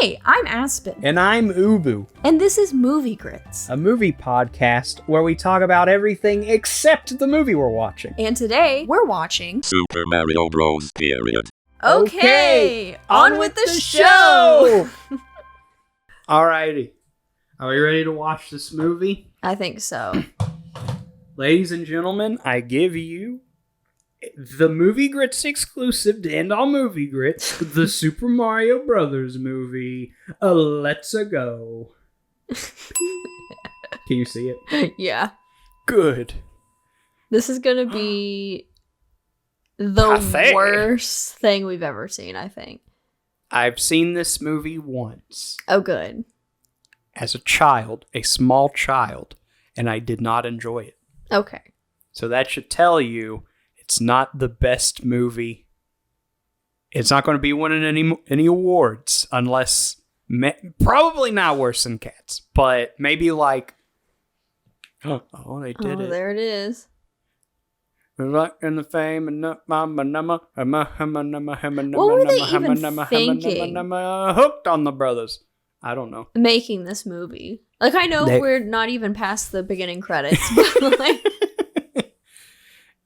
Hey, I'm Aspen. And I'm Ubu. And this is Movie Grits, a movie podcast where we talk about everything except the movie we're watching. And today, we're watching Super Mario Bros. Period. Okay, on with the show! Alrighty. Are we ready to watch this movie? I think so. Ladies and gentlemen, I give you the Movie Grits exclusive to end all Movie Grits, the Super Mario Brothers movie, Let's Go. Can you see it? Yeah. Good. This is gonna be the worst thing we've ever seen, I think. I've seen this movie once. Oh, good. As a child, a small child, and I did not enjoy it. Okay. So that should tell you it's not the best movie. It's not going to be winning any awards unless probably not worse than Cats, but maybe like they did it. There it is. What were they even thinking? Hooked on the brothers. I don't know. Making this movie. Like, I know we're not even past the beginning credits, but like...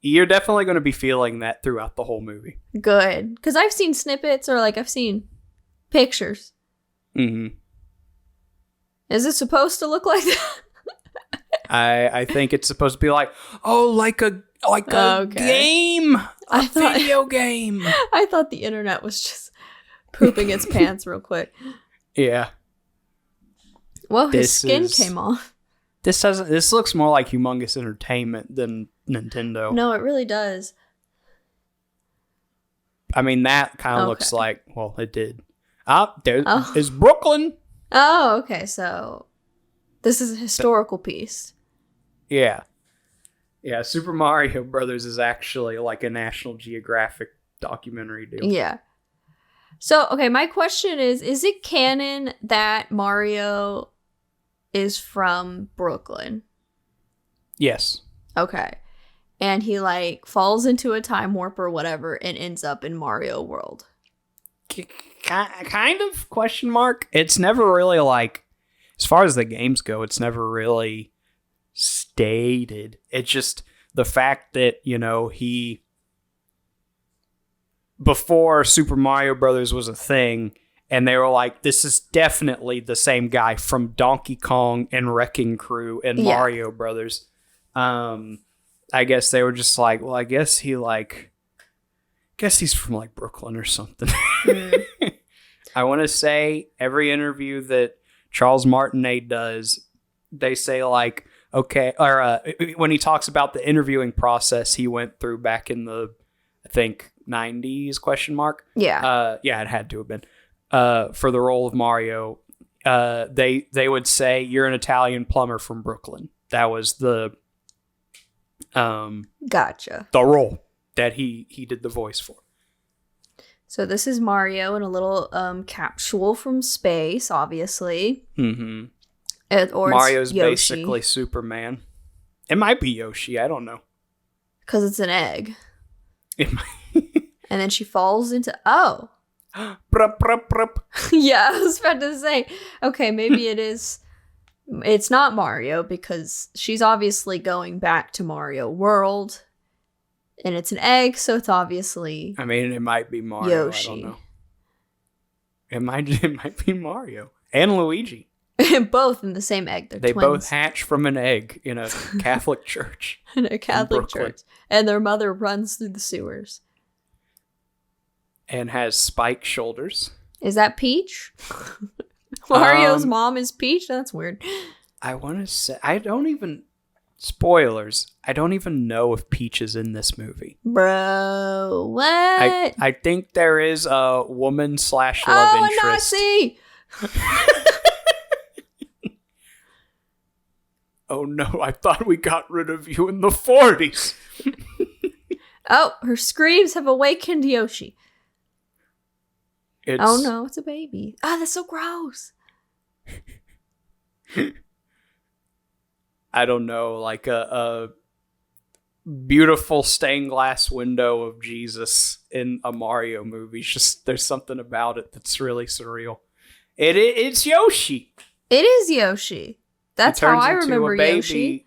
You're definitely going to be feeling that throughout the whole movie. Good. Because I've seen snippets or like I've seen pictures. Mm-hmm. Is it supposed to look like that? I think it's supposed to be like a game. Video game. I thought the internet was just pooping its pants real quick. Yeah. Well, his skin came off. This looks more like Humongous Entertainment than Nintendo. No, it really does. I mean, that kind of looks like, well, it did. Is Brooklyn. Oh, okay. So this is a historical piece. Yeah. Yeah, Super Mario Brothers is actually like a National Geographic documentary deal. Yeah. So, okay, my question is it canon that Mario is from Brooklyn? Yes. Okay. And he like falls into a time warp or whatever and ends up in Mario World. Kind of, question mark. It's never really like, as far as the games go, it's never really stated. It's just the fact that, he, before Super Mario Brothers was a thing, and they were like, this is definitely the same guy from Donkey Kong and Wrecking Crew and Mario Brothers. I guess they were just like, well, I guess he's from like Brooklyn or something. I want to say every interview that Charles Martinet does, they say like, okay, or when he talks about the interviewing process he went through back in the, I think, 90s, question mark. Yeah. Yeah, it had to have been. For the role of Mario, they would say, you're an Italian plumber from Brooklyn. That was the gotcha. The role that he did the voice for. So this is Mario in a little capsule from space, obviously. Mm-hmm. Or Mario's Yoshi. Basically Superman. It might be Yoshi, I don't know. Because it's an egg. It might. And then she falls into... Brup, brup, brup. Yeah, I was about to say, okay, maybe it is... It's not Mario, because she's obviously going back to Mario World. And it's an egg, so it's obviously... I mean, it might be Mario, Yoshi. I don't know. It might be Mario. And Luigi. Both in the same egg. They're twins. Both hatch from an egg in a Catholic church. In a Catholic church. And their mother runs through the sewers. And has spiked shoulders. Is that Peach? Mario's mom is Peach? That's weird. I want to say... Spoilers. I don't even know if Peach is in this movie. Bro, what? I think there is a woman / love interest. A Nazi! Oh no, I thought we got rid of you in the 40s. Oh, her screams have awakened Yoshi. Oh no, it's a baby. That's so gross. I don't know, like a beautiful stained glass window of Jesus in a Mario movie. Just there's something about it that's really surreal. It's Yoshi. It is Yoshi. That's how I remember Yoshi.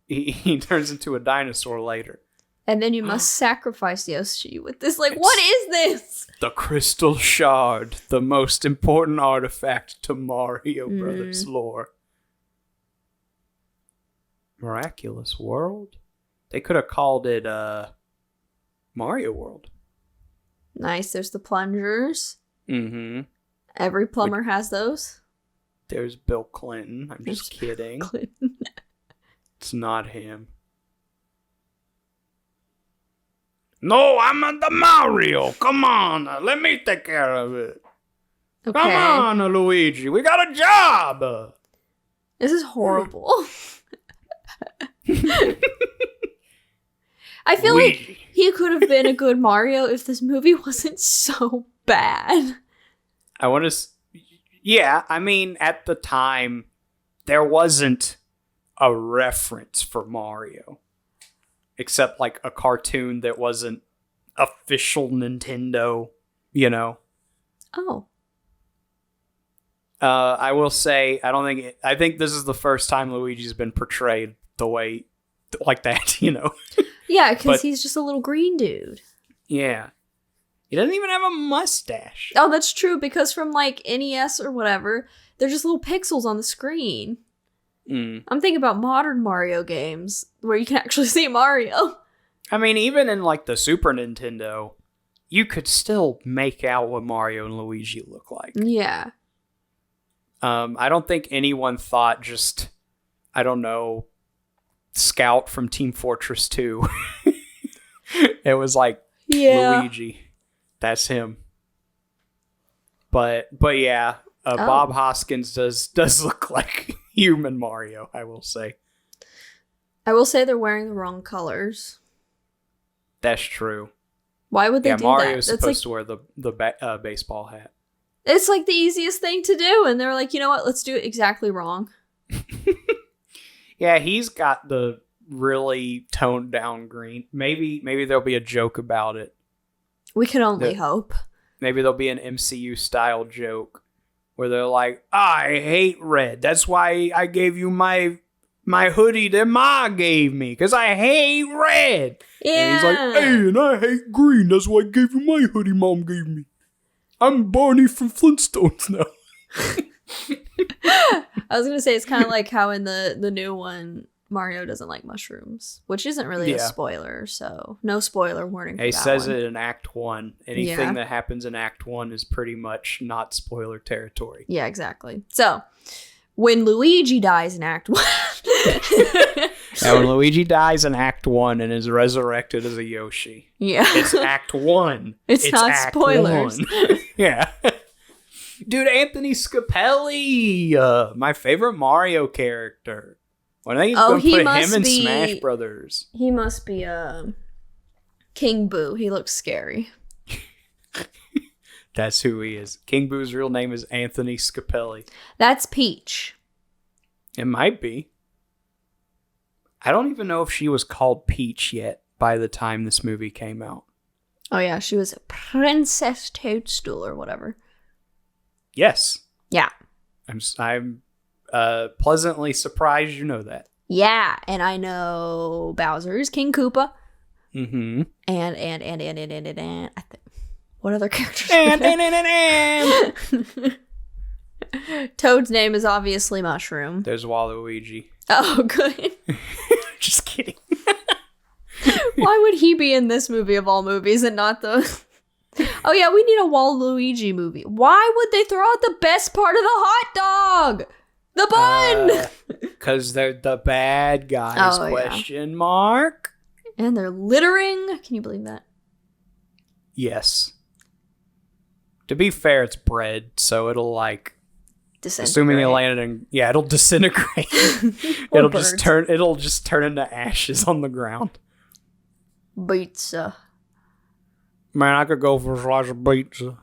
He turns into a dinosaur later. And then you must sacrifice Yoshi with this. Like, what is this? The crystal shard, the most important artifact to Mario Brothers lore. Miraculous World? They could have called it Mario World. Nice. There's the plungers. Mm-hmm. Every plumber has those. There's Bill Clinton. I'm just kidding. Clinton. It's not him. No, I'm the Mario. Come on. Let me take care of it. Okay. Come on, Luigi. We got a job. This is horrible. I feel like he could have been a good Mario if this movie wasn't so bad. I want to... Yeah, I mean, at the time, there wasn't a reference for Mario. Except, like, a cartoon that wasn't official Nintendo, you know? Oh. I will say, I think this is the first time Luigi's been portrayed the way, like that, you know? Yeah, because he's just a little green dude. Yeah. He doesn't even have a mustache. Oh, that's true, because from, like, NES or whatever, they're just little pixels on the screen. I'm thinking about modern Mario games where you can actually see Mario. I mean, even in like the Super Nintendo, you could still make out what Mario and Luigi look like. Yeah. I don't think anyone thought just, I don't know, Scout from Team Fortress 2. It was like Luigi. That's him. But yeah, Bob Hoskins does look like human Mario, I will say. I will say they're wearing the wrong colors. That's true. Why would they do Mario's that? supposed to wear the baseball hat. It's like the easiest thing to do, and they're like, you know what? Let's do it exactly wrong. Yeah, he's got the really toned down green. Maybe there'll be a joke about it. We can only hope. Maybe there'll be an MCU style joke where they're like, I hate red. That's why I gave you my hoodie that Ma gave me, because I hate red. Yeah. And he's like, hey, and I hate green. That's why I gave you my hoodie Mom gave me. I'm Barney from Flintstones now. I was going to say, it's kind of like how in the new one, Mario doesn't like mushrooms, which isn't really a spoiler, so no spoiler warning for He that says one. it in Act 1. Anything that happens in Act 1 is pretty much not spoiler territory. Yeah, exactly. So, when Luigi dies in Act 1... Now, when Luigi dies in Act 1 and is resurrected as a Yoshi, it's Act 1. It's not Act spoilers. 1. Yeah. Dude, Anthony Scapelli, my favorite Mario character. When are they going to put him in Smash Brothers? He must be King Boo. He looks scary. That's who he is. King Boo's real name is Anthony Scapelli. That's Peach. It might be. I don't even know if she was called Peach yet by the time this movie came out. Oh yeah, she was a Princess Toadstool or whatever. Yes. Yeah. I'm pleasantly surprised you know that. Yeah, and I know Bowser's King Koopa. Mm-hmm. And what other characters? Toad's name is obviously Mushroom. There's Waluigi. Oh, good. Just kidding. Why would he be in this movie of all movies and not the... Oh yeah, we need a Waluigi movie. Why would they throw out the best part of the hot dog? The bun! Because they're the bad guys, question mark. And they're littering. Can you believe that? Yes. To be fair, it's bread, so it'll like... Disintegrate. Assuming it landed in... Yeah, it'll disintegrate. It'll just turn into ashes on the ground. Pizza. Man, I could go for a slice of pizza.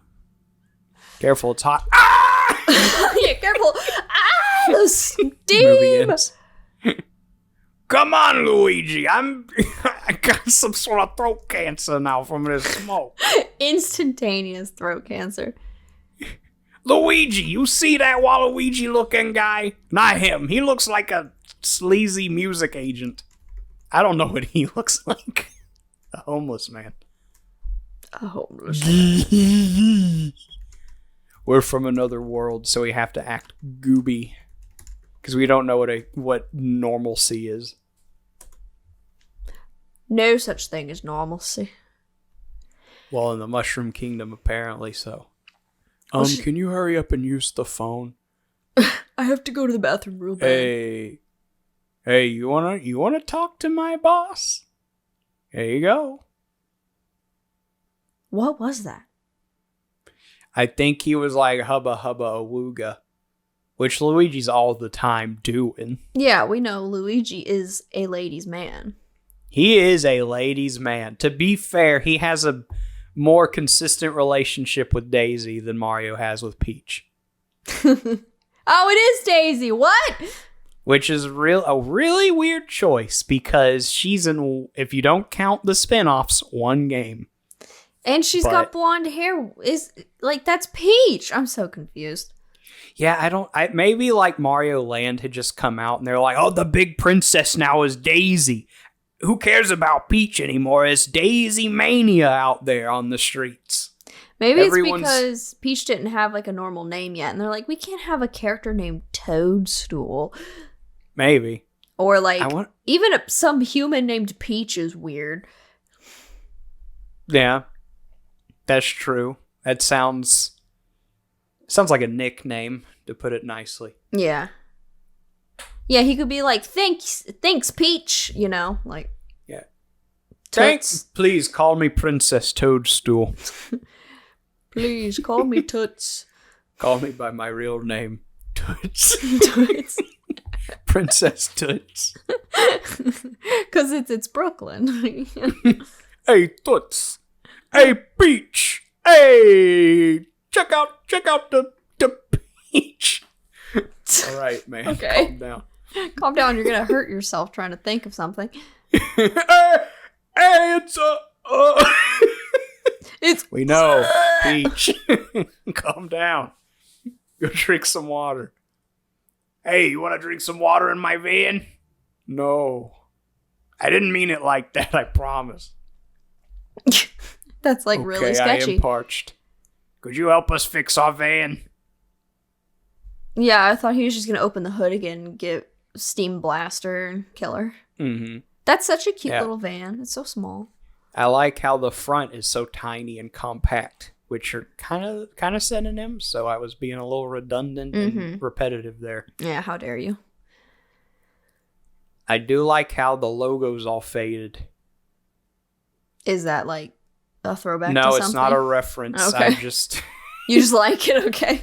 Careful, it's hot. Ah! Yeah, careful. Ah, the steam. Come on, Luigi. I got some sort of throat cancer now from this smoke. Instantaneous throat cancer. Luigi, you see that Waluigi looking guy? Not him. He looks like a sleazy music agent. I don't know what he looks like. A homeless man. A homeless man. We're from another world, so we have to act gooby. Because we don't know what normalcy is. No such thing as normalcy. Well, in the Mushroom Kingdom, apparently so. Can you hurry up and use the phone? I have to go to the bathroom real bad. Hey, you wanna talk to my boss? There you go. What was that? I think he was like hubba hubba awooga, which Luigi's all the time doing. Yeah, we know Luigi is a ladies' man. He is a ladies' man. To be fair, he has a more consistent relationship with Daisy than Mario has with Peach. Oh, it is Daisy. What? Which is a really weird choice because she's in, if you don't count the spin-offs, one game. And she's got blonde hair. That's Peach. I'm so confused. Yeah, maybe like Mario Land had just come out and they're like, oh, the big princess now is Daisy. Who cares about Peach anymore? It's Daisy Mania out there on the streets. Maybe it's because Peach didn't have like a normal name yet. And they're like, we can't have a character named Toadstool. Maybe. Or even some human named Peach is weird. Yeah, that's true. That sounds like a nickname, to put it nicely. Yeah. Yeah, he could be like, thanks, Peach, like. Yeah. Toots. Thanks. Please call me Princess Toadstool. Please call me Toots. Call me by my real name, Toots. Toots. Princess Toots. Because it's Brooklyn. Hey, Toots. Hey, Peach. Hey, check out the Peach. All right, man. Okay. Calm down. Calm down. You're going to hurt yourself trying to think of something. Hey, it's we know, Peach. Calm down. Go drink some water. Hey, you want to drink some water in my van? No. I didn't mean it like that, I promise. That's really sketchy. I am parched. Could you help us fix our van? Yeah, I thought he was just going to open the hood again and get steam blaster and kill her. Mm-hmm. That's such a cute little van. It's so small. I like how the front is so tiny and compact, which are kind of synonyms, so I was being a little redundant and repetitive there. Yeah, how dare you? I do like how the logo's all faded. Is that like a throwback to something? No, it's not a reference. Okay. You just like it, okay.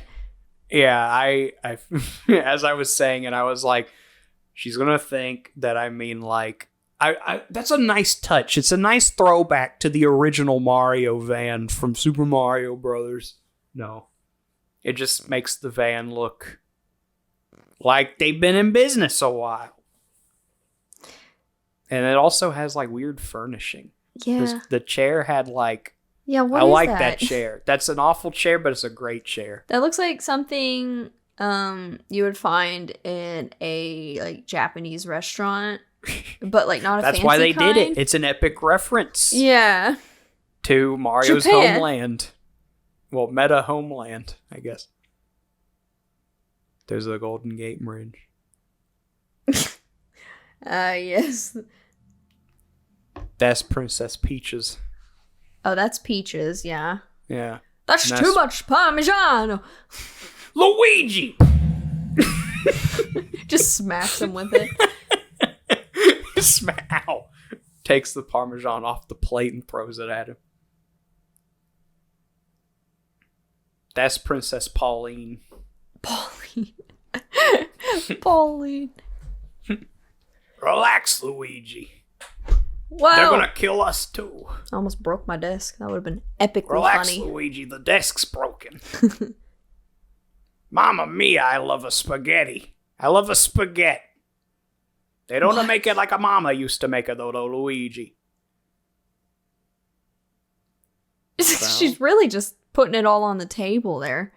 Yeah, I as I was saying it, I was like, she's gonna think that I mean like, I that's a nice touch. It's a nice throwback to the original Mario van from Super Mario Brothers. No, it just makes the van look like they've been in business a while. And it also has like weird furnishing. Yeah. The chair had like... Yeah, what I is like that chair. That's an awful chair, but it's a great chair. That looks like something you would find in a like Japanese restaurant, but like not a That's fancy why they kind. did it. It's an epic reference. Yeah. To Mario's Japan. homeland. Well, meta homeland, I guess. There's the Golden Gate Bridge. Yes. That's Princess Peach's. Oh, that's Peaches, yeah. Yeah. That's too much Parmesan! Luigi! Just smacks him with it. Ow. Takes the Parmesan off the plate and throws it at him. That's Princess Pauline. Pauline. Relax, Luigi. Wow. They're gonna kill us too. I almost broke my desk. That would have been epically Relax, funny. Luigi. The desk's broken. Mamma mia, I love a spaghetti. I love a spaghetti. They don't make it like a mama used to make it, though, Luigi. She's really just putting it all on the table there.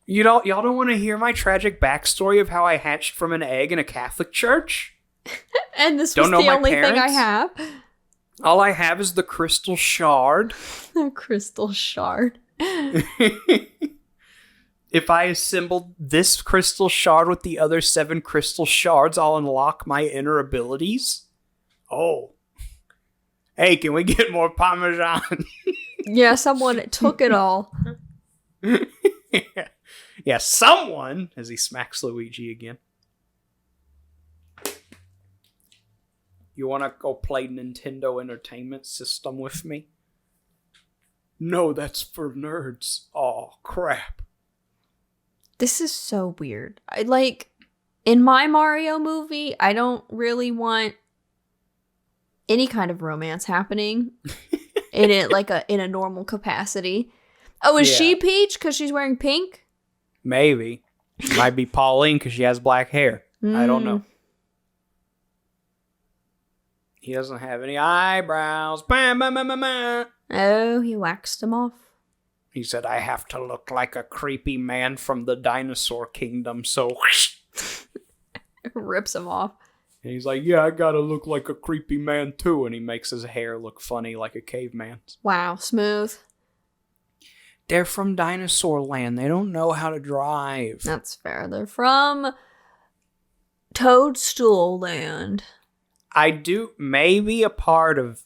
Y'all don't want to hear my tragic backstory of how I hatched from an egg in a Catholic church? And this was the only thing I have. All I have is the crystal shard. The crystal shard. If I assemble this crystal shard with the other 7 crystal shards, I'll unlock my inner abilities. Oh. Hey, can we get more Parmesan? Yeah, someone took it all. Yeah, someone, as he smacks Luigi again. You want to go play Nintendo Entertainment System with me? No, that's for nerds. Oh, crap. This is so weird. In my Mario movie, I don't really want any kind of romance happening in it, in a normal capacity. Oh, is she Peach because she's wearing pink? Maybe. Might be Pauline because she has black hair. I don't know. He doesn't have any eyebrows. Oh, he waxed them off. He said, I have to look like a creepy man from the dinosaur kingdom, so... Rips him off. And he's like, yeah, I gotta look like a creepy man too. And he makes his hair look funny like a caveman's. Wow, smooth. They're from dinosaur land. They don't know how to drive. That's fair. They're from Toadstool land. I do, maybe a part of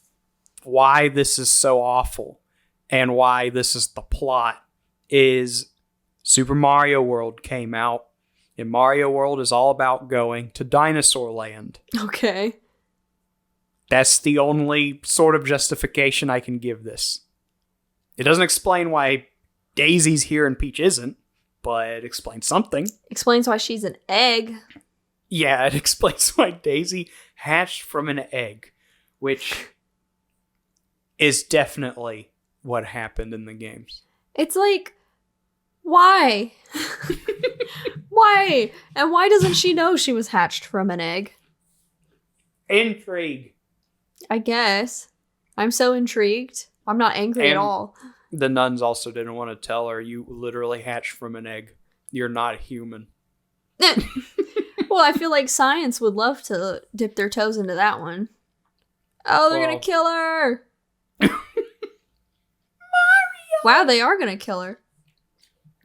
why this is so awful and why this is the plot is Super Mario World came out, and Mario World is all about going to dinosaur land. Okay. That's the only sort of justification I can give this. It doesn't explain why Daisy's here and Peach isn't, but it explains something. Explains why she's an egg. Yeah, it explains why Daisy hatched from an egg, which is definitely what happened in the games. It's like, why? Why? And why doesn't she know she was hatched from an egg? Intrigue. I guess. I'm so intrigued. I'm not angry at all. The nuns also didn't want to tell her, you literally hatched from an egg. You're not human. Well, I feel like science would love to dip their toes into that one. Oh, they're gonna kill her! Mario! Wow, they are gonna kill her.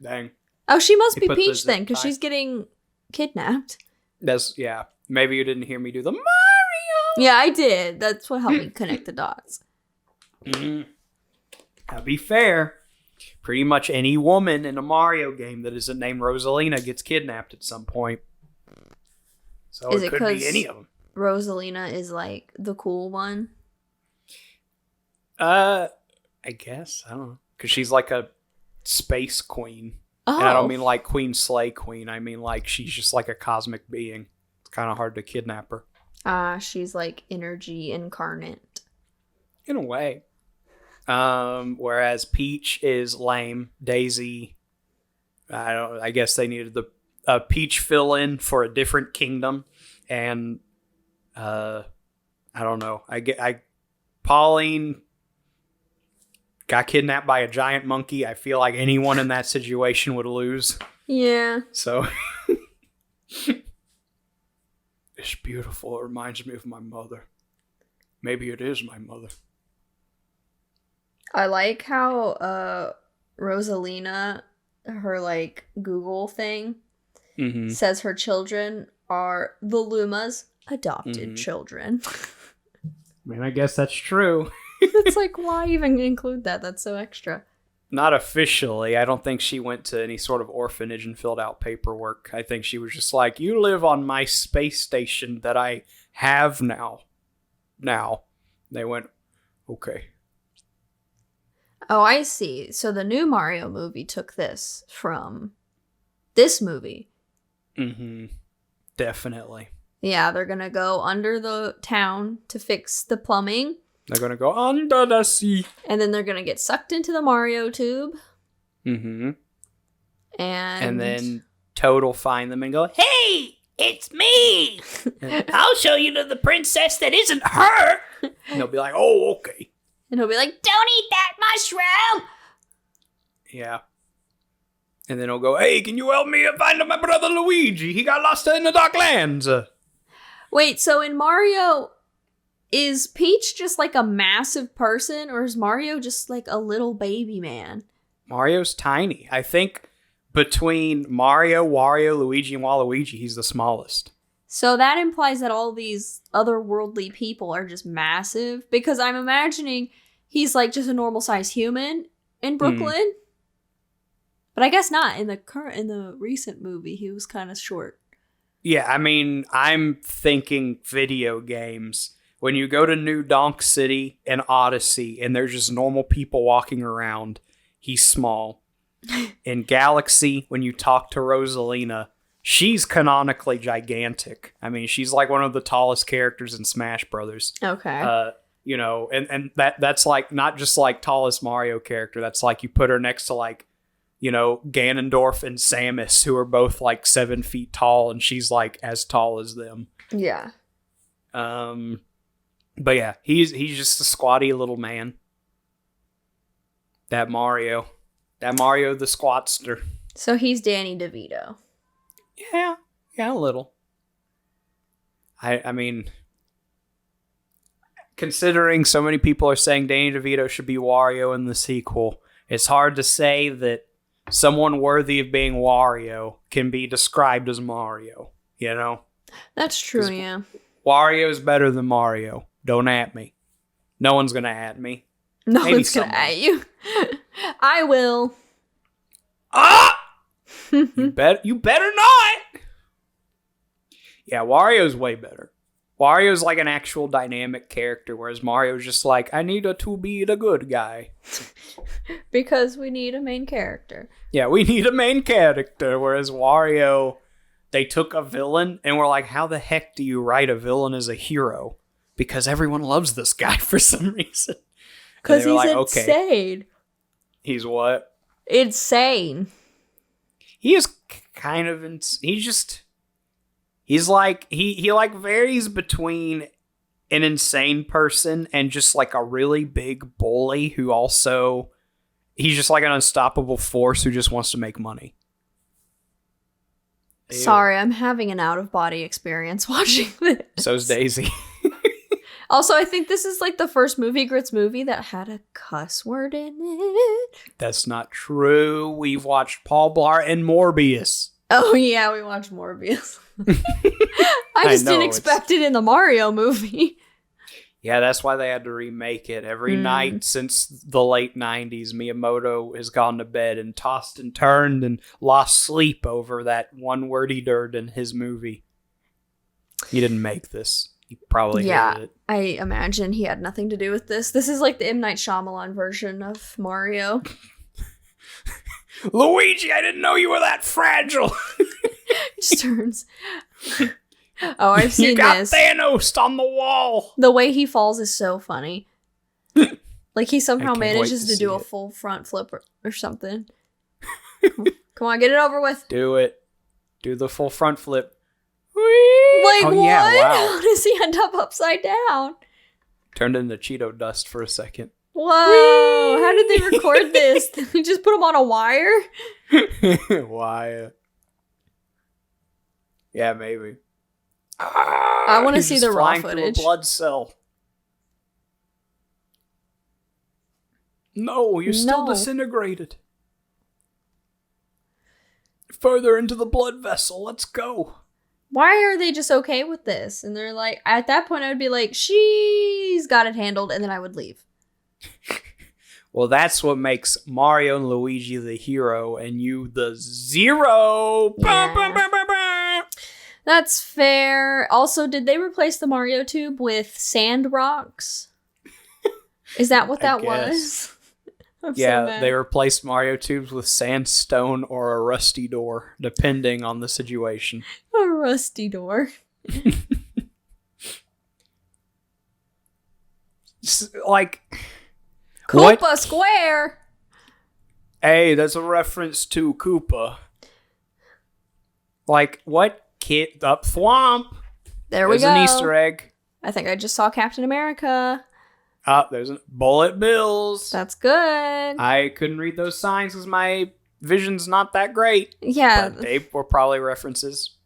Dang. Oh, she must be Peach then, because she's getting kidnapped. Yeah. Maybe you didn't hear me do the Mario! Yeah, I did. That's what helped me connect the dots. Mm-hmm. To be fair, pretty much any woman in a Mario game that isn't named Rosalina gets kidnapped at some point. So it could be any of them. Rosalina is like the cool one? I guess. I don't know. Because she's like a space queen. Oh. And I don't mean like Queen Slay Queen. I mean like she's just like a cosmic being. It's kind of hard to kidnap her. She's like energy incarnate. In a way. Whereas Peach is lame. Daisy, I guess they needed the Peach fill-in for a different kingdom. And, I don't know. Pauline got kidnapped by a giant monkey. I feel like anyone in that situation would lose. Yeah. So, it's beautiful. It reminds me of my mother. Maybe it is my mother. I like how Rosalina, her like Google thing, says her children are the Luma's adopted children. I mean, I guess that's true. It's like, why even include that? That's so extra. Not officially. I don't think she went to any sort of orphanage and filled out paperwork. I think she was just like, you live on my space station that I have now. They went, okay. Oh, I see. So the new Mario movie took this from this movie. Mm-hmm. Definitely. Yeah, they're gonna go under the town to fix the plumbing. They're gonna go under the sea. And then they're gonna get sucked into the Mario tube. Mm-hmm. And then Toad will find them and go, hey, it's me! I'll show you to the princess that isn't her! And they'll be like, oh, okay. And he'll be like, don't eat that mushroom! Yeah. And then he'll go, hey, can you help me find my brother Luigi? He got lost in the dark lands. Wait, so in Mario, is Peach just like a massive person, or is Mario just like a little baby man? Mario's tiny. I think between Mario, Wario, Luigi, and Waluigi, he's the smallest. So that implies that all these otherworldly people are just massive, because I'm imagining he's like just a normal sized human in Brooklyn. But I guess not. In the recent movie, he was kind of short. Yeah, I mean, I'm thinking video games. When you go to New Donk City and Odyssey, and there's just normal people walking around, he's small. In Galaxy, when you talk to Rosalina, she's canonically gigantic. I mean, she's like one of the tallest characters in Smash Brothers. Okay. You know, and that's like not just like tallest Mario character. That's like you put her next to like, you know, Ganondorf and Samus, who are both like 7 feet tall, and she's like as tall as them. Yeah. But yeah, he's just a squatty little man. That Mario the squatster. So he's Danny DeVito. Yeah, a little. I mean, considering so many people are saying Danny DeVito should be Wario in the sequel, it's hard to say that someone worthy of being Wario can be described as Mario, you know? That's true, yeah. Wario's better than Mario. Don't at me. No one's gonna at me. No Maybe one's gonna at you. I will. Ah! You better not! Yeah, Wario's way better. Wario's like an actual dynamic character, whereas Mario's just like, I need to be the good guy. Because we need a main character. Yeah, we need a main character, whereas Wario, they took a villain and were like, how the heck do you write a villain as a hero? Because everyone loves this guy for some reason. Because he's like, insane. Okay. He's what? Insane. He is kind of he's like he like varies between an insane person and just like a really big bully who also he's just like an unstoppable force who just wants to make money. Sorry, I'm having an out-of-body experience watching this. So's Daisy. Also, I think this is like the first Movie Grits movie that had a cuss word in it. That's not true. We've watched Paul Blart and Morbius. Oh yeah, we watched Morbius. I just didn't expect it in the Mario movie. Yeah, that's why they had to remake it. Every night since the late 90s, Miyamoto has gone to bed and tossed and turned and lost sleep over that one word he dirred in his movie. He didn't make this. He probably hated it. I imagine he had nothing to do with this. This is like the M. Night Shyamalan version of Mario. Luigi, I didn't know you were that fragile. Just turns. Oh, I've seen you got this. Thanos on the wall. The way he falls is so funny. Like he somehow manages to do a full front flip or something. Come on, get it over with. Do it. Do the full front flip. Like, what? Yeah, wow. How does he end up upside down? Turned into Cheeto dust for a second. Whoa! Whee! How did they record this? Did we just put him on a wire? Wire. Yeah, maybe. I want to see the raw footage. Through a blood cell. No, you're still disintegrated. Further into the blood vessel. Let's go. Why are they just okay with this? And they're like, at that point, I would be like, she's got it handled, and then I would leave. Well, that's what makes Mario and Luigi the hero, and you the zero. Yeah. Bah, bah, bah, bah. That's fair. Also, did they replace the Mario tube with sand rocks? Is that what that was? Yeah, they replaced Mario tubes with sandstone or a rusty door, depending on the situation. A rusty door. Like, Koopa what? Square. Hey, that's a reference to Koopa. Like, what? Kid up Thwomp. There we go. There's an Easter egg. I think I just saw Captain America. There's bullet bills. That's good. I couldn't read those signs because my vision's not that great. Yeah. But they were probably references.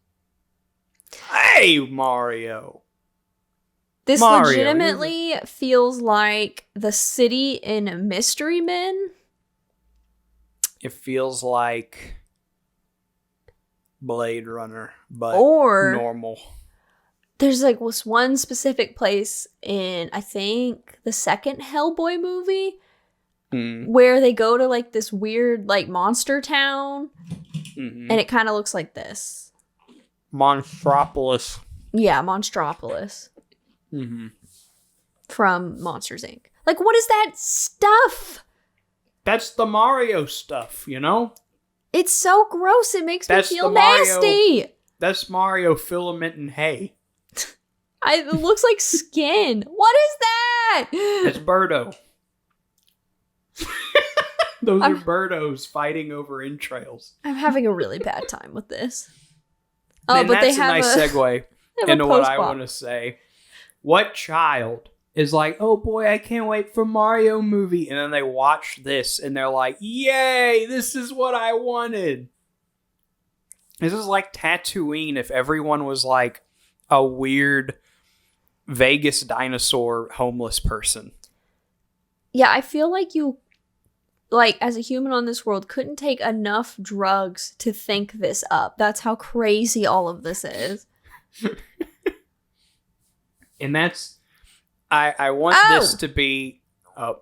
Hey, Mario. This Mario, legitimately feels like the city in Mystery Men. It feels like Blade Runner, but or normal. There's like this one specific place in, I think, the second Hellboy movie where they go to like this weird like monster town, and it kind of looks like this. Monstropolis. Yeah, Monstropolis. From Monsters Inc. Like, what is that stuff? That's the Mario stuff, you know? It's so gross. It makes me feel Mario, nasty. That's Mario filament and hay. It looks like skin. What is that? It's Birdo. Those are Birdos fighting over entrails. I'm having a really bad time with this. And but that's a nice segue into what I want to say. What child is like, oh boy, I can't wait for Mario movie, and then they watch this and they're like, yay, this is what I wanted. This is like Tatooine if everyone was like a weird Vegas dinosaur homeless person. Yeah, I feel like you, like, as a human on this world, couldn't take enough drugs to think this up. That's how crazy all of this is. And that's, I want this to be,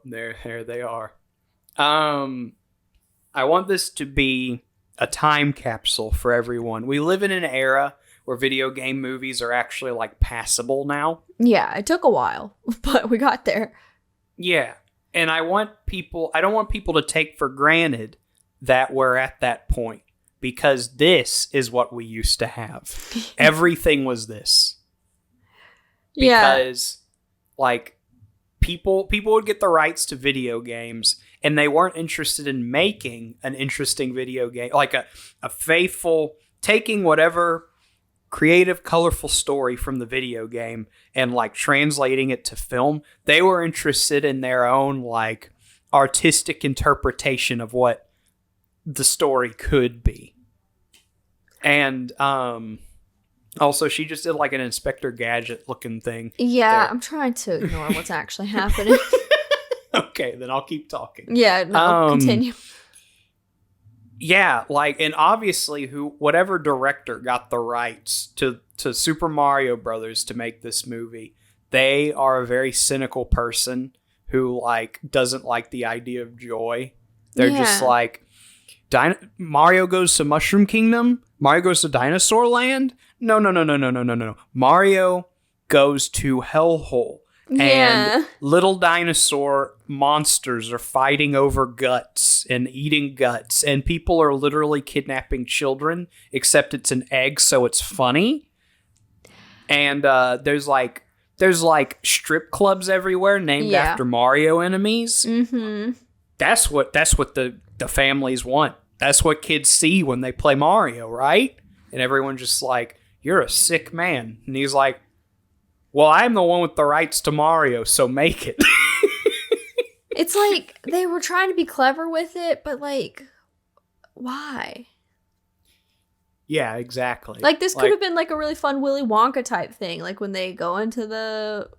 there they are. I want this to be a time capsule for everyone. We live in an era where video game movies are actually like passable now. Yeah, it took a while, but we got there. Yeah. And I don't want people to take for granted that we're at that point, because this is what we used to have. Everything was this. Because like people would get the rights to video games and they weren't interested in making an interesting video game, like a faithful, taking whatever creative, colorful story from the video game and like translating it to film. They were interested in their own like artistic interpretation of what the story could be. And also she just did like an Inspector Gadget looking thing. Yeah, there. I'm trying to ignore what's actually happening. Okay, then I'll keep talking. Yeah, no, continue. Yeah, like, and obviously whatever director got the rights to Super Mario Brothers to make this movie, they are a very cynical person who like doesn't like the idea of joy. They're just like, Mario goes to Mushroom Kingdom? Mario goes to Dinosaur Land? No. Mario goes to Hellhole. And little dinosaur monsters are fighting over guts and eating guts, and people are literally kidnapping children, except it's an egg, so it's funny. And there's like strip clubs everywhere named after Mario enemies. Mm-hmm. That's what the families want. That's what kids see when they play Mario, right? And everyone's just like, you're a sick man. And he's like, well, I'm the one with the rights to Mario, so make it. It's like they were trying to be clever with it, but like, why? Yeah, exactly. Like, this could have been like a really fun Willy Wonka type thing, like when they go into the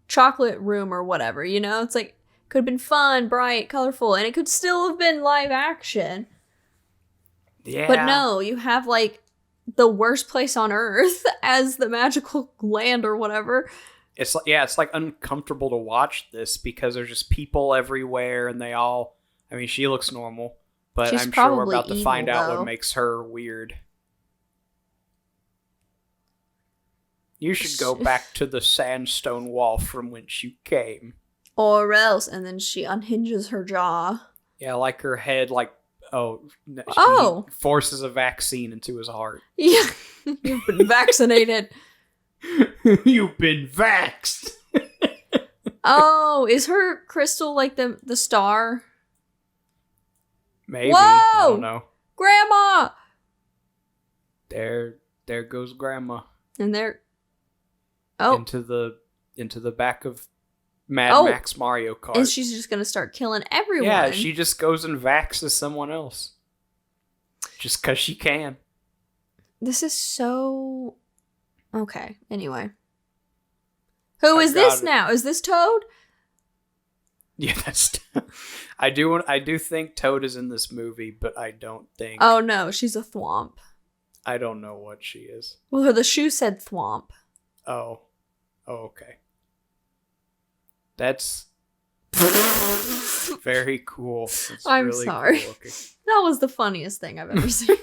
chocolate room or whatever, you know? It's like, could have been fun, bright, colorful, and it could still have been live action. Yeah. But no, you have like the worst place on earth as the magical land or whatever. It's like, it's like uncomfortable to watch this because there's just people everywhere and they all, I mean, she looks normal, but I'm sure we're about to find out what makes her weird. You should go back to the sandstone wall from whence you came. Or else, and then she unhinges her jaw. Yeah, like her head, like, she forces a vaccine into his heart. Yeah, you've been vaccinated. You've been vaxxed. Oh, is her crystal like the star? Maybe. Whoa! I don't know. Grandma! There goes Grandma. And there... into the back of Mad Max Mario Kart. And she's just going to start killing everyone. Yeah, she just goes and vaxes someone else. Just because she can. This is so... Okay, anyway. Who is this now? Is this Toad? Yeah, that's... I do think Toad is in this movie, but I don't think... Oh no, she's a thwomp. I don't know what she is. Well, the shoe said thwomp. Oh, okay. That's very cool. It's I'm really sorry. cool looking. That was the funniest thing I've ever seen.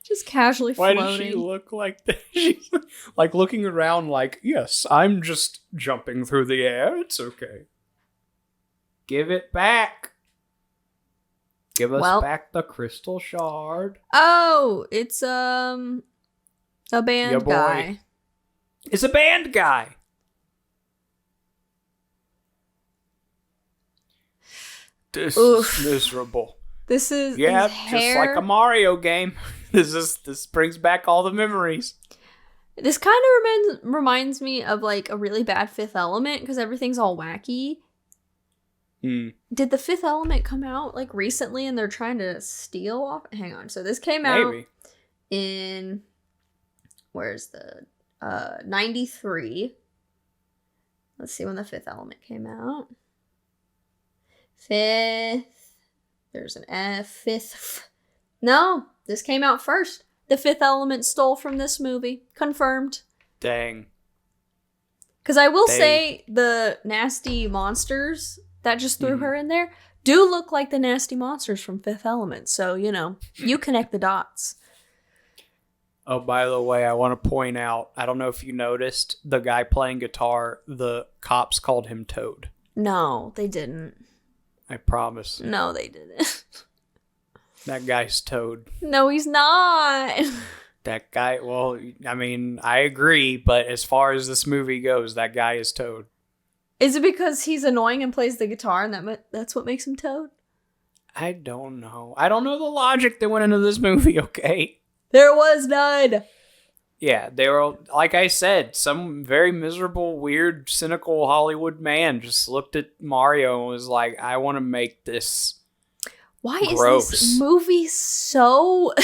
Just casually Why floating. does she look like that? She's like looking around like, yes, I'm just jumping through the air. It's okay. Give it back. Give us back the crystal shard. Oh, it's a band guy. It's a band guy. This is miserable. This is just like a Mario game. This brings back all the memories. This kind of reminds me of like a really bad Fifth Element because everything's all wacky. Did the Fifth Element come out like recently and they're trying to steal off? Hang on. So this came out in where's the 93. Let's see when the Fifth Element came out. Fifth. There's an F. Fifth. No, this came out first. The Fifth Element stole from this movie. Confirmed. Dang. Because I will say the nasty monsters that just threw her in there do look like the nasty monsters from Fifth Element. So, you know, you connect the dots. Oh, by the way, I want to point out, I don't know if you noticed, the guy playing guitar, the cops called him Toad. No, they didn't. I promise. No, they didn't. That guy's Toad. No, he's not. That guy, well, I mean, I agree, but as far as this movie goes, that guy is Toad. Is it because he's annoying and plays the guitar and that's what makes him Toad? I don't know. I don't know the logic that went into this movie, okay? There was none. Yeah, they were, like I said, some very miserable, weird, cynical Hollywood man just looked at Mario and was like, I want to make this Why gross. Is this movie so...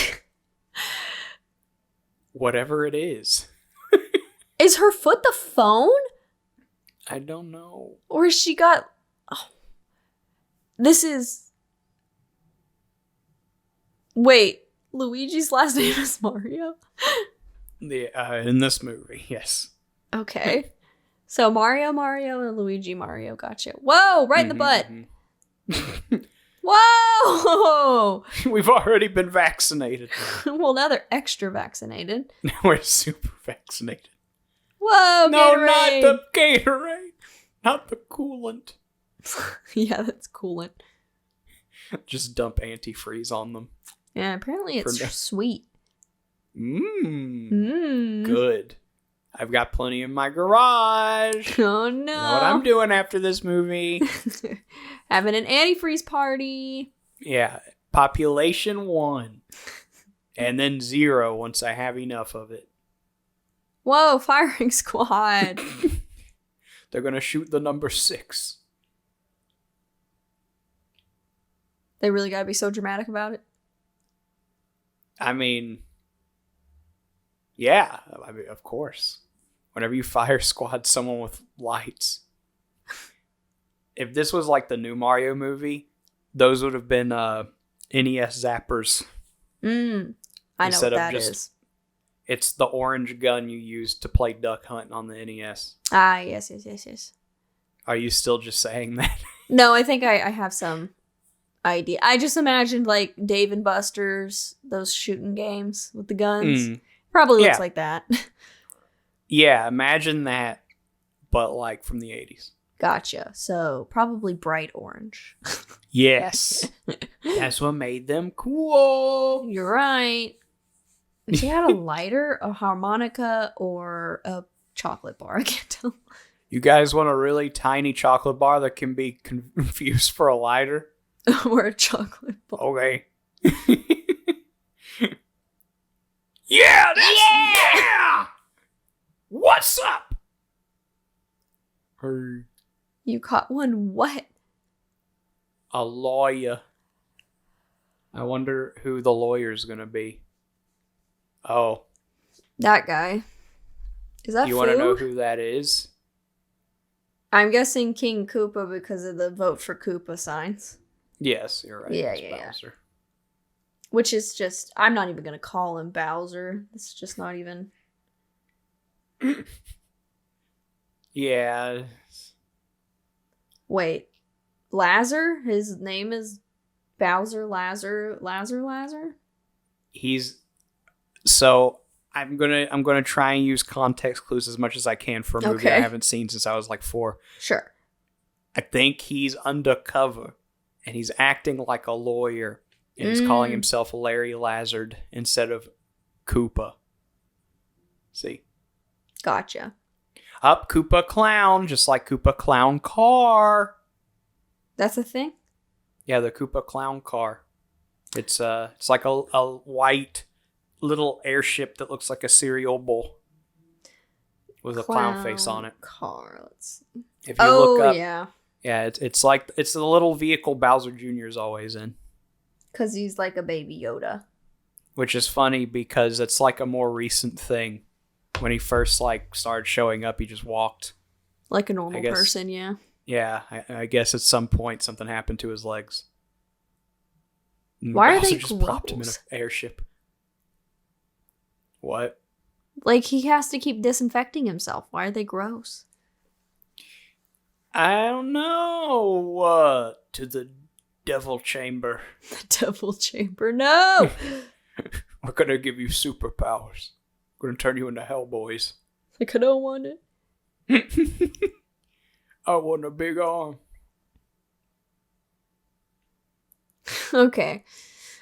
Whatever it is. Is her foot the phone? I don't know. Or she got... Oh. This is... Wait, Luigi's last name is Mario? In this movie, yes. Okay. So Mario, and Luigi, Mario. Gotcha. Whoa, right in the butt. Whoa! We've already been vaccinated. Well, now they're extra vaccinated. Now we're super vaccinated. Whoa, no, Gatorade. Not the Gatorade. Not the coolant. Yeah, that's coolant. Just dump antifreeze on them. Yeah, apparently it's sweet. Good. I've got plenty in my garage. Oh, no. You know what I'm doing after this movie? Having an antifreeze party. Yeah. Population 1. And then 0 once I have enough of it. Whoa, firing squad. They're going to shoot the number 6. They really got to be so dramatic about it? I mean, yeah. I mean, of course. Whenever you fire squad someone with lights. If this was like the new Mario movie, those would have been NES zappers. I know what that is. It's the orange gun you use to play Duck Hunt on the NES. Ah, yes. Are you still just saying that? No, I think I have some idea. I just imagined like Dave and Buster's, those shooting games with the guns. Probably looks like that. Yeah, imagine that, but like from the 80s. Gotcha. So probably bright orange. Yes. That's what made them cool. You're right. If he had a lighter, a harmonica, or a chocolate bar, I can't tell. You guys want a really tiny chocolate bar that can be confused for a lighter? Or a chocolate bar. Okay. Yeah! What's up? Hey. You caught one what? A lawyer. I wonder who the lawyer's gonna be. Oh. That guy. Is that You food? want to know who that is? I'm guessing King Koopa because of the vote for Koopa signs. Yes, you're right. Yeah, It's yeah. Bowser. Which is just, I'm not even going to call him Bowser. It's just not even. Yeah. Wait. Lazar? His name is Bowser Lazar? He's so I'm gonna try and use context clues as much as I can for a movie I haven't seen since I was like 4. Sure. I think he's undercover and he's acting like a lawyer and he's calling himself Larry Lazard instead of Koopa. See? Gotcha. Up Koopa Clown, just like Koopa Clown Car. That's a thing? Yeah, the Koopa Clown Car. It's like a white little airship that looks like a cereal bowl with a clown face on it. Car. Let's see. If you look up, yeah. Yeah, it's the little vehicle Bowser Jr. is always in. Because he's like a baby Yoda. Which is funny because it's like a more recent thing. When he first like started showing up, he just walked. Like a normal person, yeah. Yeah, I guess at some point something happened to his legs. Why are Bowser they just plopped him in gross? an airship. What? Like, he has to keep disinfecting himself. Why are they gross? I don't know. To the devil chamber. The devil chamber, no! We're gonna give you superpowers. We're gonna turn you into Hellboys. Like, I don't want it. I want a big arm. Okay.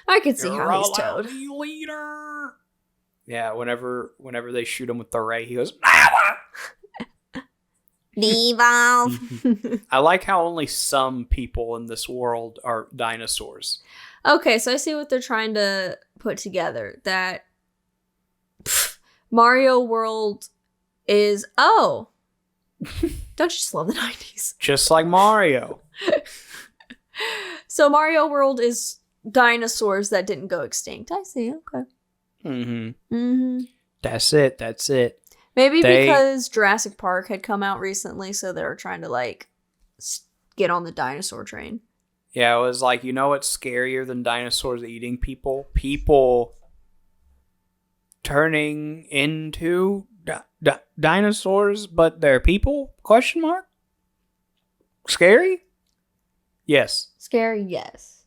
I could see You're how he's a Toad. lousy leader. Yeah, whenever they shoot him with the ray, he goes, Devolve. I like how only some people in this world are dinosaurs. Okay, so I see what they're trying to put together. That Mario World is... Oh! Don't you just love the 90s? Just like Mario. So Mario World is dinosaurs that didn't go extinct. I see, okay. Mm-hmm. Mm-hmm. That's it. Maybe because Jurassic Park had come out recently, so they were trying to, like, get on the dinosaur train. Yeah, it was like, you know what's scarier than dinosaurs eating people? People turning into dinosaurs, but they're people? Question mark? Scary? Yes. Scary, yes.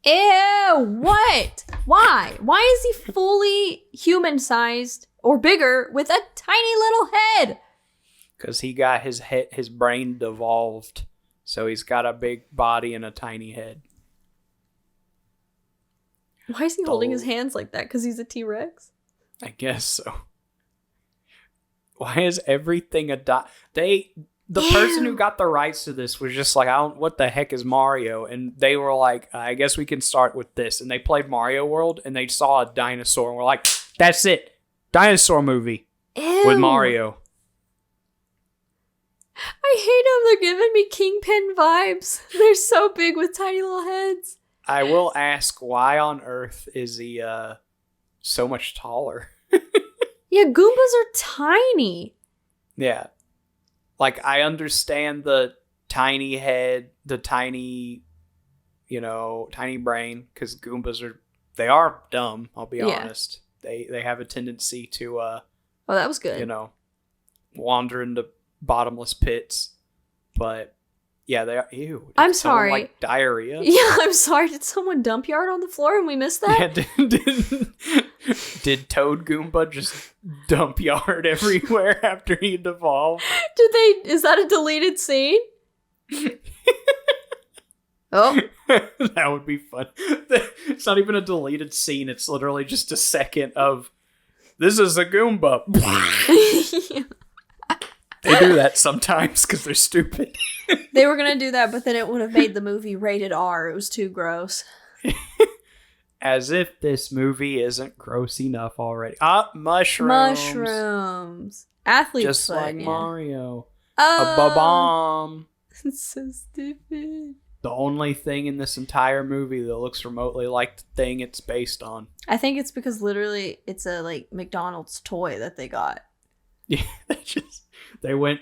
Ew, what? Why? Why is he fully human-sized or bigger with a tiny little head? Because he got his brain devolved. So he's got a big body and a tiny head. Why is he holding his hands like that? Because he's a T-Rex? I guess so. Why is everything the person who got the rights to this was just like, what the heck is Mario? And they were like, I guess we can start with this. And they played Mario World and they saw a dinosaur and were like, that's it. Dinosaur movie. Ew. With Mario. I hate them. They're giving me Kingpin vibes. They're so big with tiny little heads. I will ask, why on earth is he so much taller? Yeah, Goombas are tiny. Yeah. Like, I understand the tiny head, the tiny, tiny brain, because Goombas they are dumb, I'll be honest. They have a tendency to, oh, that was good. Wander into bottomless pits. But, yeah, they are, ew. I'm sorry. Like diarrhea? Yeah, I'm sorry. Did someone dump yard on the floor and we missed that? Yeah, did Toad Goomba just dump yard everywhere after he devolved? Is that a deleted scene? Oh. That would be fun. It's not even a deleted scene. It's literally just a second of, this is a Goomba. They do that sometimes because they're stupid. They were going to do that, but then it would have made the movie rated R. It was too gross. As if this movie isn't gross enough already. Mushrooms. Mushrooms. Athletes. Just like Mario. A bomb. It's so stupid. The only thing in this entire movie that looks remotely like the thing it's based on. I think it's because literally it's a like McDonald's toy that they got. Yeah, they went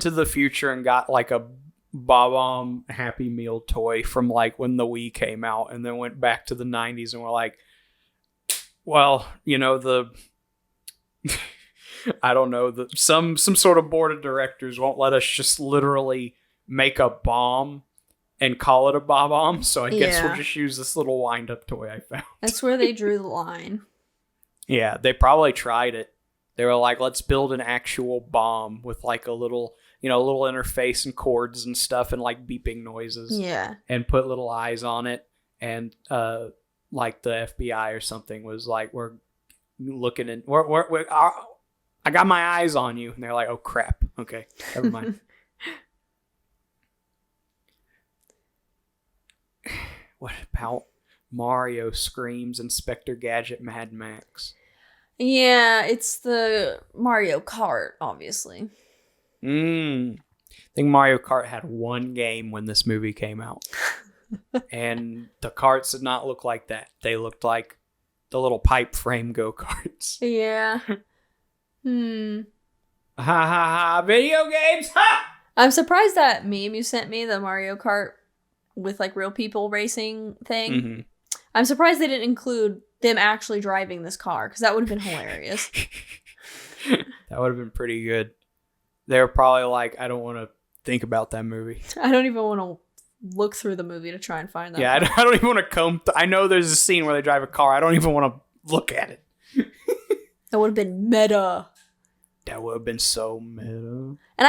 to the future and got like a Bob-omb Happy Meal toy from like when the Wii came out, and then went back to the 90s and were like, well, I don't know, some sort of board of directors won't let us just literally make a bomb and call it a Bob-omb, so I guess we'll just use this little wind-up toy I found. That's where they drew the line. Yeah, they probably tried it. They were like, let's build an actual bomb with like a little interface and cords and stuff and like beeping noises. Yeah. And put little eyes on it. And like the FBI or something was like, we're looking in, I got my eyes on you. And they're like, oh crap. Okay, never mind. What about Mario screams Inspector Gadget Mad Max? Yeah, it's the Mario Kart, obviously. I think Mario Kart had one game when this movie came out. And the karts did not look like that. They looked like the little pipe frame go-karts. Yeah. Ha ha ha, video games, ha! I'm surprised that meme you sent me, the Mario Kart with like real people racing thing. Mm-hmm. I'm surprised they didn't include them actually driving this car, because that would have been hilarious. That would have been pretty good. They were probably like, I don't want to think about that movie. I don't even want to look through the movie to try and find that. Yeah, I don't even want to comb. I know there's a scene where they drive a car. I don't even want to look at it. That would have been meta. That would have been so meta. And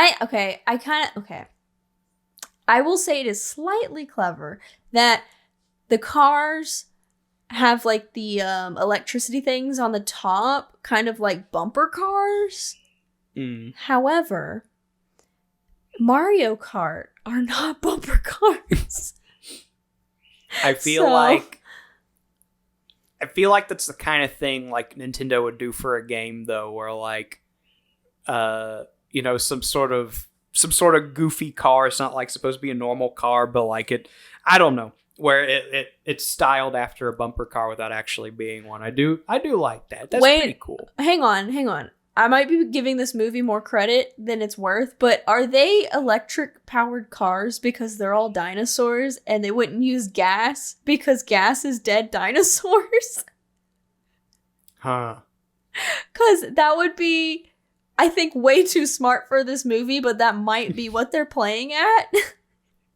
I will say it is slightly clever that the cars have like the electricity things on the top, kind of like bumper cars. However, Mario Kart are not bumper cars. I feel like that's the kind of thing like Nintendo would do for a game though, where like some sort of goofy car. It's not like supposed to be a normal car, but like I don't know, where it's styled after a bumper car without actually being one. I do like that. That's pretty cool. Hang on. I might be giving this movie more credit than it's worth, but are they electric powered cars because they're all dinosaurs and they wouldn't use gas because gas is dead dinosaurs? Huh. Because that would be, I think, way too smart for this movie, but that might be what they're playing at.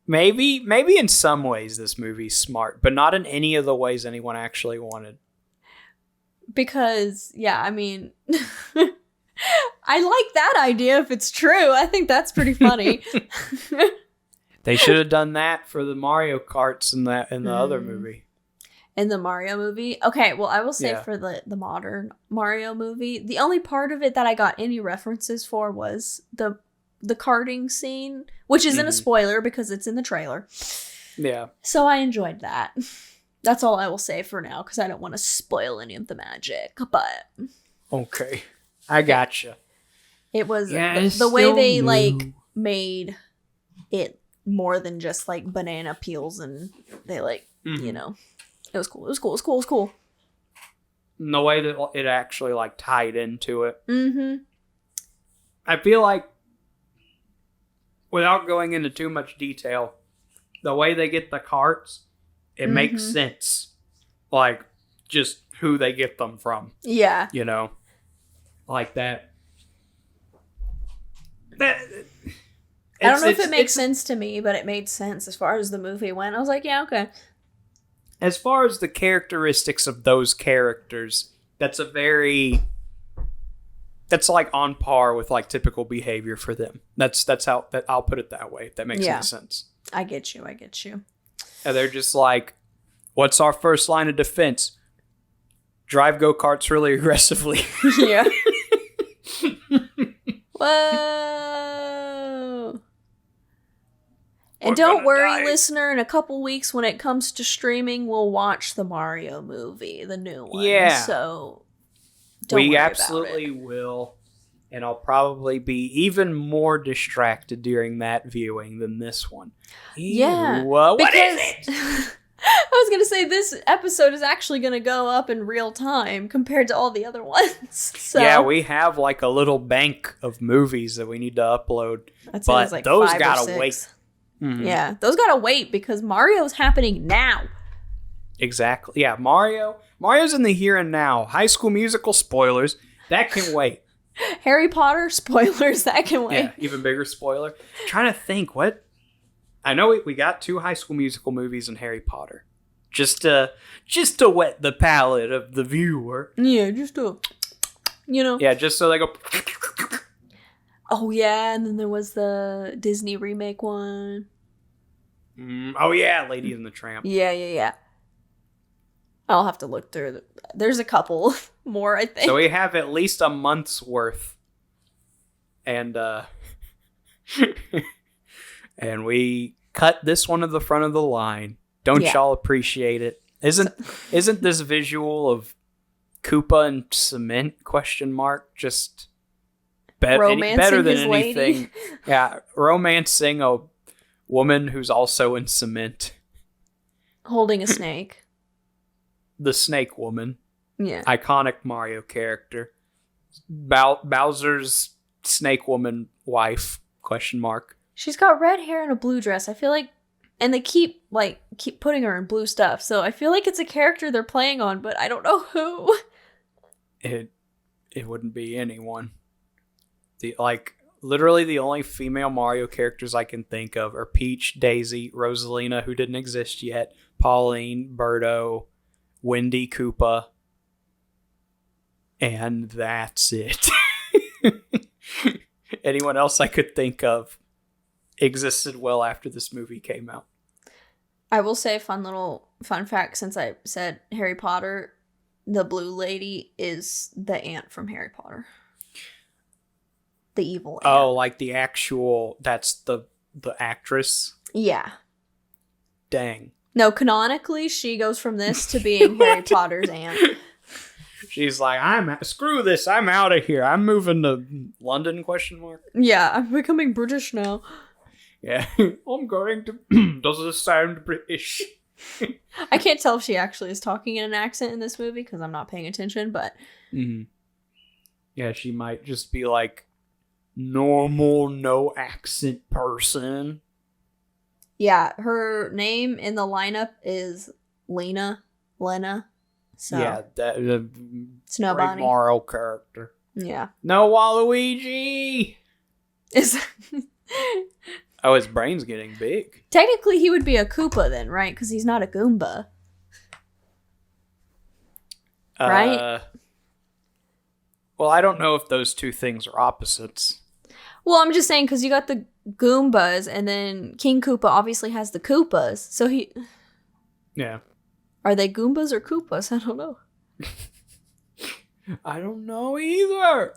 Maybe in some ways this movie's smart, but not in any of the ways anyone actually wanted. Because, yeah, I mean, I like that idea if it's true. I think that's pretty funny. They should have done that for the Mario Karts in the other movie. In the Mario movie? Okay, well, I will say for the modern Mario movie, the only part of it that I got any references for was the karting scene, which isn't a spoiler because it's in the trailer. Yeah. So I enjoyed that. That's all I will say for now, because I don't want to spoil any of the magic, but... Okay. I gotcha. It was the way they, like, made it more than just, like, banana peels, and they, like, you know... It was cool. It was cool. And the way that it actually, like, tied into it. I feel like, without going into too much detail, the way they get the carts, it makes sense. Like, just who they get them from. Yeah. You know? Like that. I don't know if it makes sense to me, but it made sense as far as the movie went. I was like, yeah, okay. As far as the characteristics of those characters, that's like on par with like typical behavior for them. That's how I'll put it that way. If that makes any sense. I get you. And they're just like, what's our first line of defense? Drive go-karts really aggressively. Yeah. Whoa. And don't worry, listener, in a couple weeks when it comes to streaming, we'll watch the Mario movie, the new one. Yeah. So, we absolutely will. And I'll probably be even more distracted during that viewing than this one. Yeah. What is it? I was going to say this episode is actually going to go up in real time compared to all the other ones. So. Yeah, we have like a little bank of movies that we need to upload. I'd say but there's like those 5 or gotta 6. wait. Mm-hmm. Yeah, those gotta wait because Mario's happening now. Exactly. Yeah, Mario's in the here and now. High School Musical spoilers. That can wait. Harry Potter spoilers. That can wait. Yeah, even bigger spoiler. Trying to think what. I know we got 2 High School Musical movies and Harry Potter. Just to wet the palate of the viewer. Yeah, just to, Yeah, just so they go. Oh yeah, and then there was the Disney remake one. Oh yeah, Lady and the Tramp. Yeah. I'll have to look through. There's a couple more, I think. So we have at least a month's worth, and and we cut this one to the front of the line. Don't y'all appreciate it? Isn't this visual of Koopa and cement ? Just better than anything. Lady. Yeah, romancing a woman who's also in cement. Holding a snake. The Snake Woman. Yeah. Iconic Mario character. Bowser's Snake Woman wife ? She's got red hair and a blue dress. I feel like, and they keep putting her in blue stuff. So I feel like it's a character they're playing on, but I don't know who. It wouldn't be anyone. Literally the only female Mario characters I can think of are Peach, Daisy, Rosalina, who didn't exist yet, Pauline, Birdo, Wendy, Koopa, and that's it. Anyone else I could think of existed well after this movie came out. I will say fun fact, since I said Harry Potter, the blue lady is the aunt from Harry Potter. The evil aunt. Oh, like the actual, that's the actress? Yeah. Dang. No, canonically, she goes from this to being Harry Potter's aunt. She's like, screw this, I'm out of here. I'm moving to London, ? Yeah, I'm becoming British now. Yeah. I'm going to... Does this sound British? I can't tell if she actually is talking in an accent in this movie because I'm not paying attention, but... Mm-hmm. Yeah, she might just be like normal, no accent person. Yeah, her name in the lineup is Lena. So yeah, that Snow great Bonnie. Mario character. Yeah. No Waluigi! Is Oh, his brain's getting big. technically he would be a Koopa then, right? Because he's not a Goomba. Right? Well, I don't know if those two things are opposites. Well, I'm just saying because you got the Goombas, and then King Koopa obviously has the Koopas. So he... Yeah. Are they Goombas or Koopas? I don't know. I don't know either.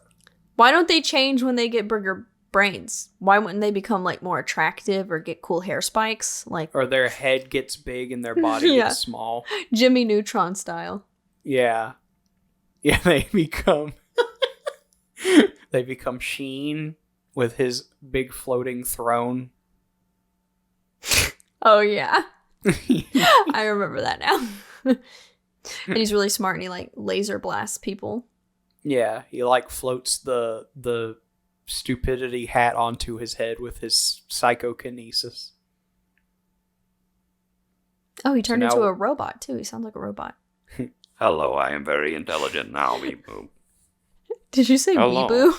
Why don't they change when they get bigger brains? Why wouldn't they become like more attractive or get cool hair spikes? Like, or their head gets big and their body Yeah. gets small. Jimmy Neutron style. Yeah. Yeah, they become Sheen with his big floating throne. Oh, yeah. I remember that now. And he's really smart and he like laser blasts people. Yeah, he like floats the stupidity hat onto his head with his psychokinesis. Oh, he turned So into now- a robot too. He sounds like a robot. Hello, I am very intelligent now, Weeboo. Did you say Hello. weeboo?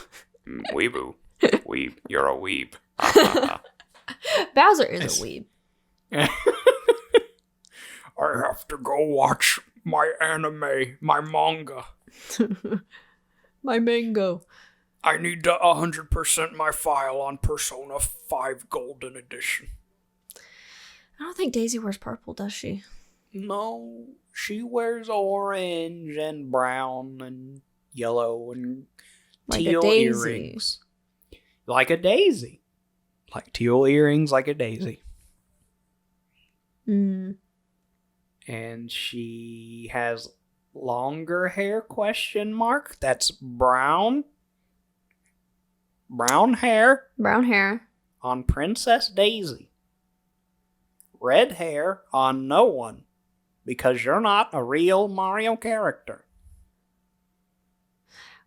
Weeboo. Weeb. You're a weeb. Bowser is a weeb. I have to go watch my anime, my manga. My mango. I need to 100% my file on Persona 5 Golden Edition. I don't think Daisy wears purple, does she? No, she wears orange and brown and yellow and Like a teal daisy. earrings. Like a daisy. Like teal earrings like a daisy. Mm. And she has longer hair ? That's brown. Brown hair Brown hair. on Princess Daisy. Red hair on no one. Because you're not a real Mario character.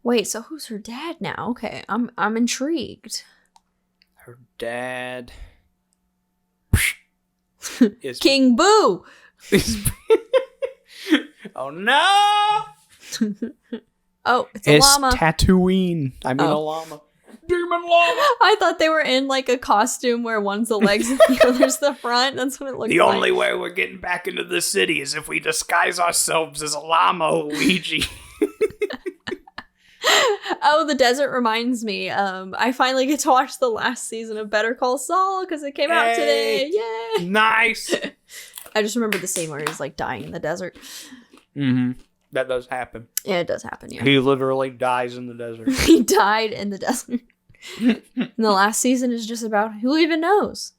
Wait, so who's her dad now? Okay, I'm intrigued. Her dad is King Boo! Oh no! Oh, it's a llama. Tatooine. I mean a llama. Demon llama! I thought they were in like a costume where one's the legs and the other's the front. That's what it looked like. The only way we're getting back into the city is if we disguise ourselves as a llama, Luigi. Oh, the desert reminds me. I finally get to watch the last season of Better Call Saul because it came out today. Yay! Nice! I just remember the scene where he's like dying in the desert. Mm-hmm. That does happen. Yeah, it does happen, yeah. He literally dies in the desert. He died in the desert. And the last season is just about who even knows.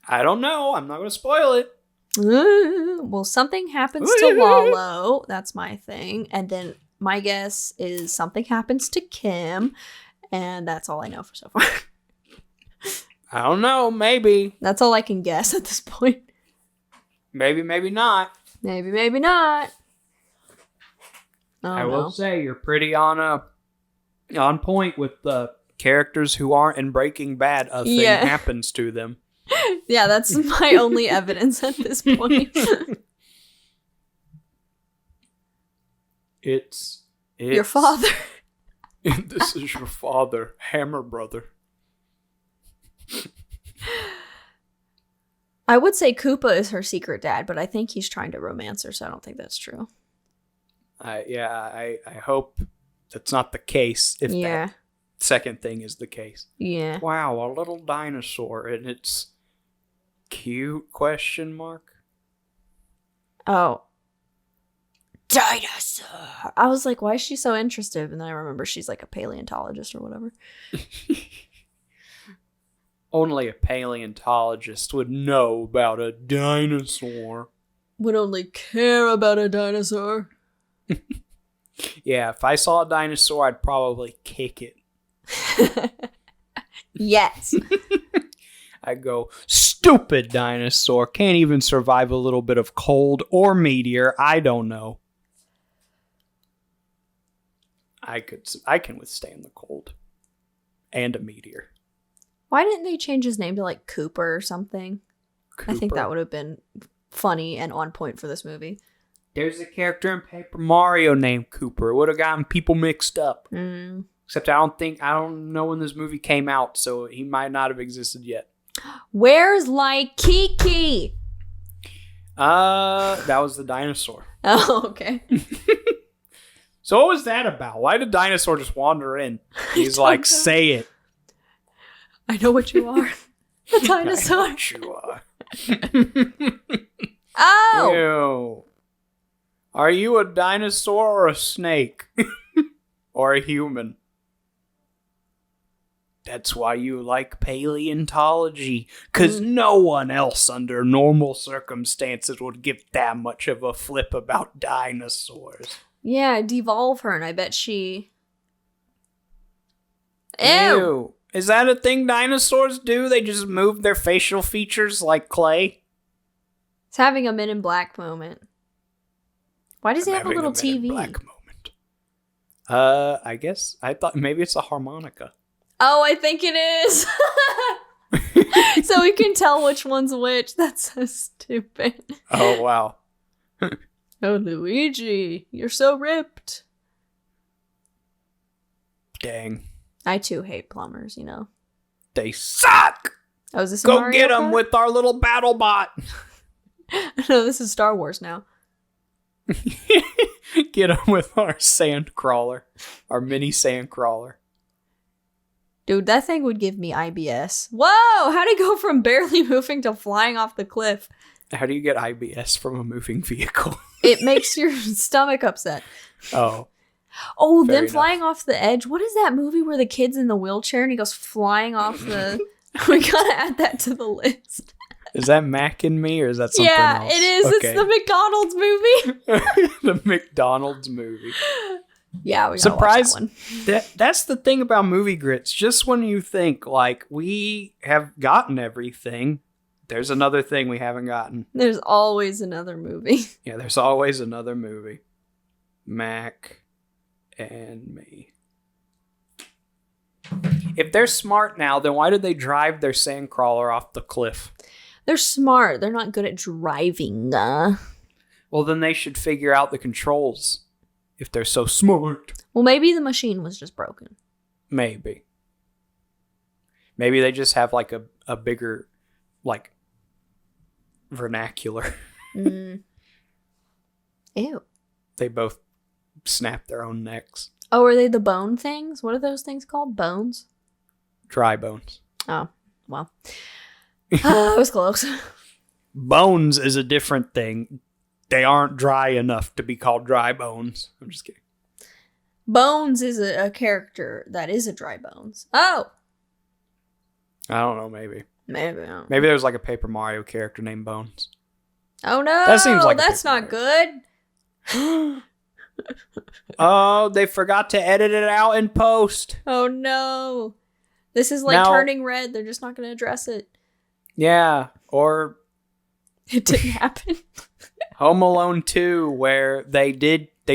I don't know. I'm not going to spoil it. Well, something happens to Lalo. That's my thing. And then my guess is something happens to Kim. And that's all I know for so far. I don't know. Maybe. That's all I can guess at this point. Maybe, maybe not. Maybe, maybe not. Oh, I will say you're pretty on point with the characters who aren't in Breaking Bad. A thing happens to them. Yeah, that's my only evidence at this point. It's your father. This is your father, Hammer Brother. I would say Koopa is her secret dad, but I think he's trying to romance her, so I don't think that's true. I hope that's not the case. If that second thing is the case. Yeah. Wow, a little dinosaur, and it's cute? Question mark. Oh. Dinosaur. I was like, why is she so interested? And then I remember she's like a paleontologist or whatever. Only a paleontologist would know about a dinosaur. Would only care about a dinosaur. Yeah, if I saw a dinosaur, I'd probably kick it. Yes. I'd go, stupid dinosaur. Can't even survive a little bit of cold or meteor. I don't know. I can withstand the cold. And a meteor. Why didn't they change his name to like Cooper or something? Cooper. I think that would have been funny and on point for this movie. There's a character in Paper Mario named Cooper. It would have gotten people mixed up. Except I don't know when this movie came out, so he might not have existed yet. Where's Kiki? That was the dinosaur. Oh, okay. So what was that about? Why did dinosaur just wander in? He's like, say it. I know what you are. A dinosaur. I know what you are. Oh! Ew. Are you a dinosaur or a snake? Or a human? That's why you like paleontology. Because no one else under normal circumstances would give that much of a flip about dinosaurs. Yeah, devolve her, and I bet she... Ew. Is that a thing dinosaurs do? They just move their facial features like clay? It's having a Men in Black moment. Why does he have a little TV? Men in Black moment. I guess. I thought maybe it's a harmonica. Oh, I think it is. So we can tell which one's which. That's so stupid. Oh, wow. Oh, Luigi, you're so ripped. Dang. I too hate plumbers, you know. They suck! Oh, is this Go Mario get them Kart? with our little battle bot. No, this is Star Wars now. Get them with our sand crawler. Our mini sand crawler. Dude, that thing would give me IBS. Whoa! How'd it go from barely moving to flying off the cliff? How do you get IBS from a moving vehicle? It makes your stomach upset. Oh. Oh, Fair them enough. flying off the edge. What is that movie where the kid's in the wheelchair and he goes flying off the... We gotta add that to the list. Is that Mac and Me or is that something else? Yeah, it is. Okay. It's the McDonald's movie. The McDonald's movie. Yeah, we gotta Surprise! watch that one. That's the thing about movie grits. Just when you think like we have gotten everything, there's another thing we haven't gotten. There's always another movie. Yeah, there's always another movie. Mac and me. If they're smart now, then why did they drive their sandcrawler off the cliff? They're smart. They're not good at driving. Well, then they should figure out the controls. If they're so smart. Well, maybe the machine was just broken. Maybe. Maybe they just have like a bigger, like, vernacular. Mm. Ew. They both snap their own necks. Oh, are they the bone things? What are those things called? Bones? Dry bones. Oh, well. That was close. Bones is a different thing. They aren't dry enough to be called dry bones. I'm just kidding. Bones is a character that is a dry bones. Oh! I don't know, maybe. Maybe. I don't know. Maybe there's like a Paper Mario character named Bones. Oh no! That seems like a that's Paper not good. Oh, they forgot to edit it out in post. Oh no! This is like Now- turning red. They're just not going to address it. Yeah, or It didn't happen. Home Alone 2, where they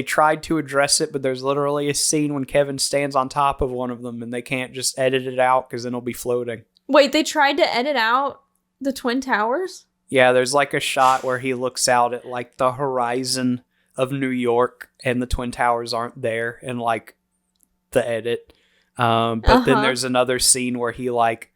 tried to address it, but there's literally a scene when Kevin stands on top of one of them and they can't just edit it out because then it'll be floating. Wait, they tried to edit out the Twin Towers? Yeah, there's like a shot where he looks out at like the horizon of New York and the Twin Towers aren't there in like the edit. But then there's another scene where he like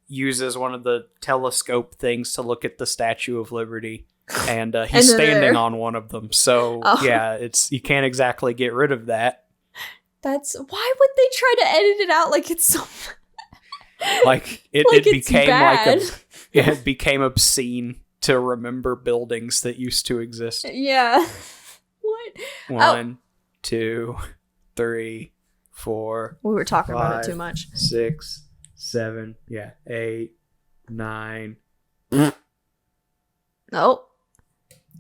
uses one of the telescope things to look at the Statue of Liberty. And he's standing on one of them. So, yeah, you can't exactly get rid of that. Why would they try to edit it out like it's so... Like, it became bad. It became obscene to remember buildings that used to exist. Yeah. What? 1, 2, 3, 4. We were talking 5, about it too much. 6, 7, 8, 9. Oh.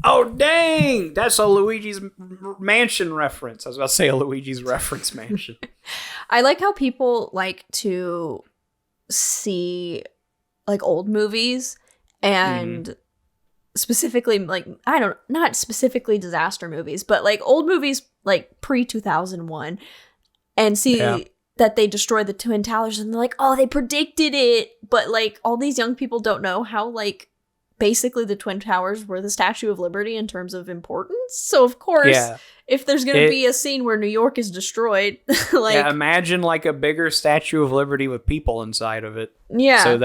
Oh, dang! That's a Luigi's Mansion reference. I was about to say a Luigi's Reference Mansion. I like how people like to see like old movies and specifically like not specifically disaster movies, but like old movies like pre-2001 and see that they destroy the Twin Towers and they're like, "Oh, they predicted it." But like all these young people don't know how like basically the Twin Towers were the Statue of Liberty in terms of importance. So of course, if there's going to be a scene where New York is destroyed, like imagine like a bigger Statue of Liberty with people inside of it. Yeah. So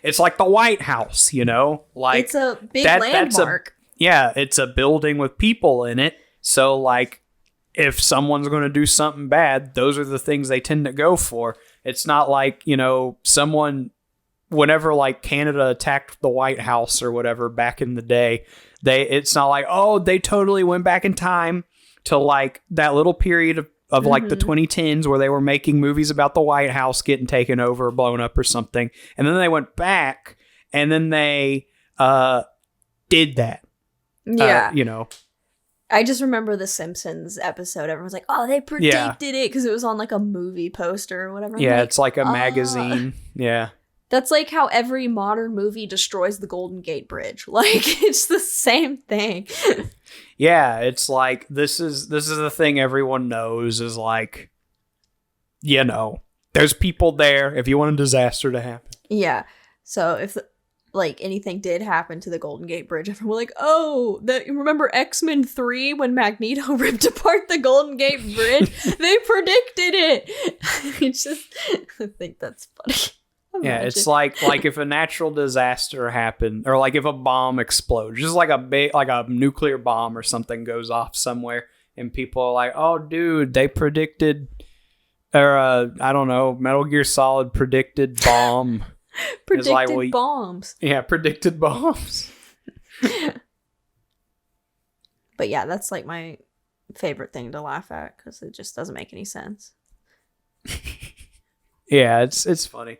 it's like the White House, you know? Like it's a big landmark. It's a building with people in it. So like if someone's going to do something bad, those are the things they tend to go for. It's not like, you know, whenever like Canada attacked the White House or whatever back in the day, it's not like, oh, they totally went back in time to like that little period of like the 2010s where they were making movies about the White House getting taken over or blown up or something. And then they went back and then they did that. Yeah. You know. I just remember the Simpsons episode. Everyone's like, oh, they predicted it because it was on like a movie poster or whatever. Yeah, it's like a magazine. Yeah. That's like how every modern movie destroys the Golden Gate Bridge. Like, it's the same thing. Yeah, it's like, this is the thing everyone knows is like, you know, there's people there if you want a disaster to happen. Yeah. So if like anything did happen to the Golden Gate Bridge, everyone was like, oh, remember X-Men 3 when Magneto ripped apart the Golden Gate Bridge? They predicted it. It's just, I think that's funny. Yeah, it's like if a natural disaster happened, or like if a bomb explodes, just like a nuclear bomb or something goes off somewhere, and people are like, "Oh, dude, they predicted," or I don't know, Metal Gear Solid predicted bomb, predicted bombs. Yeah, predicted bombs. But yeah, that's like my favorite thing to laugh at because it just doesn't make any sense. Yeah, it's funny.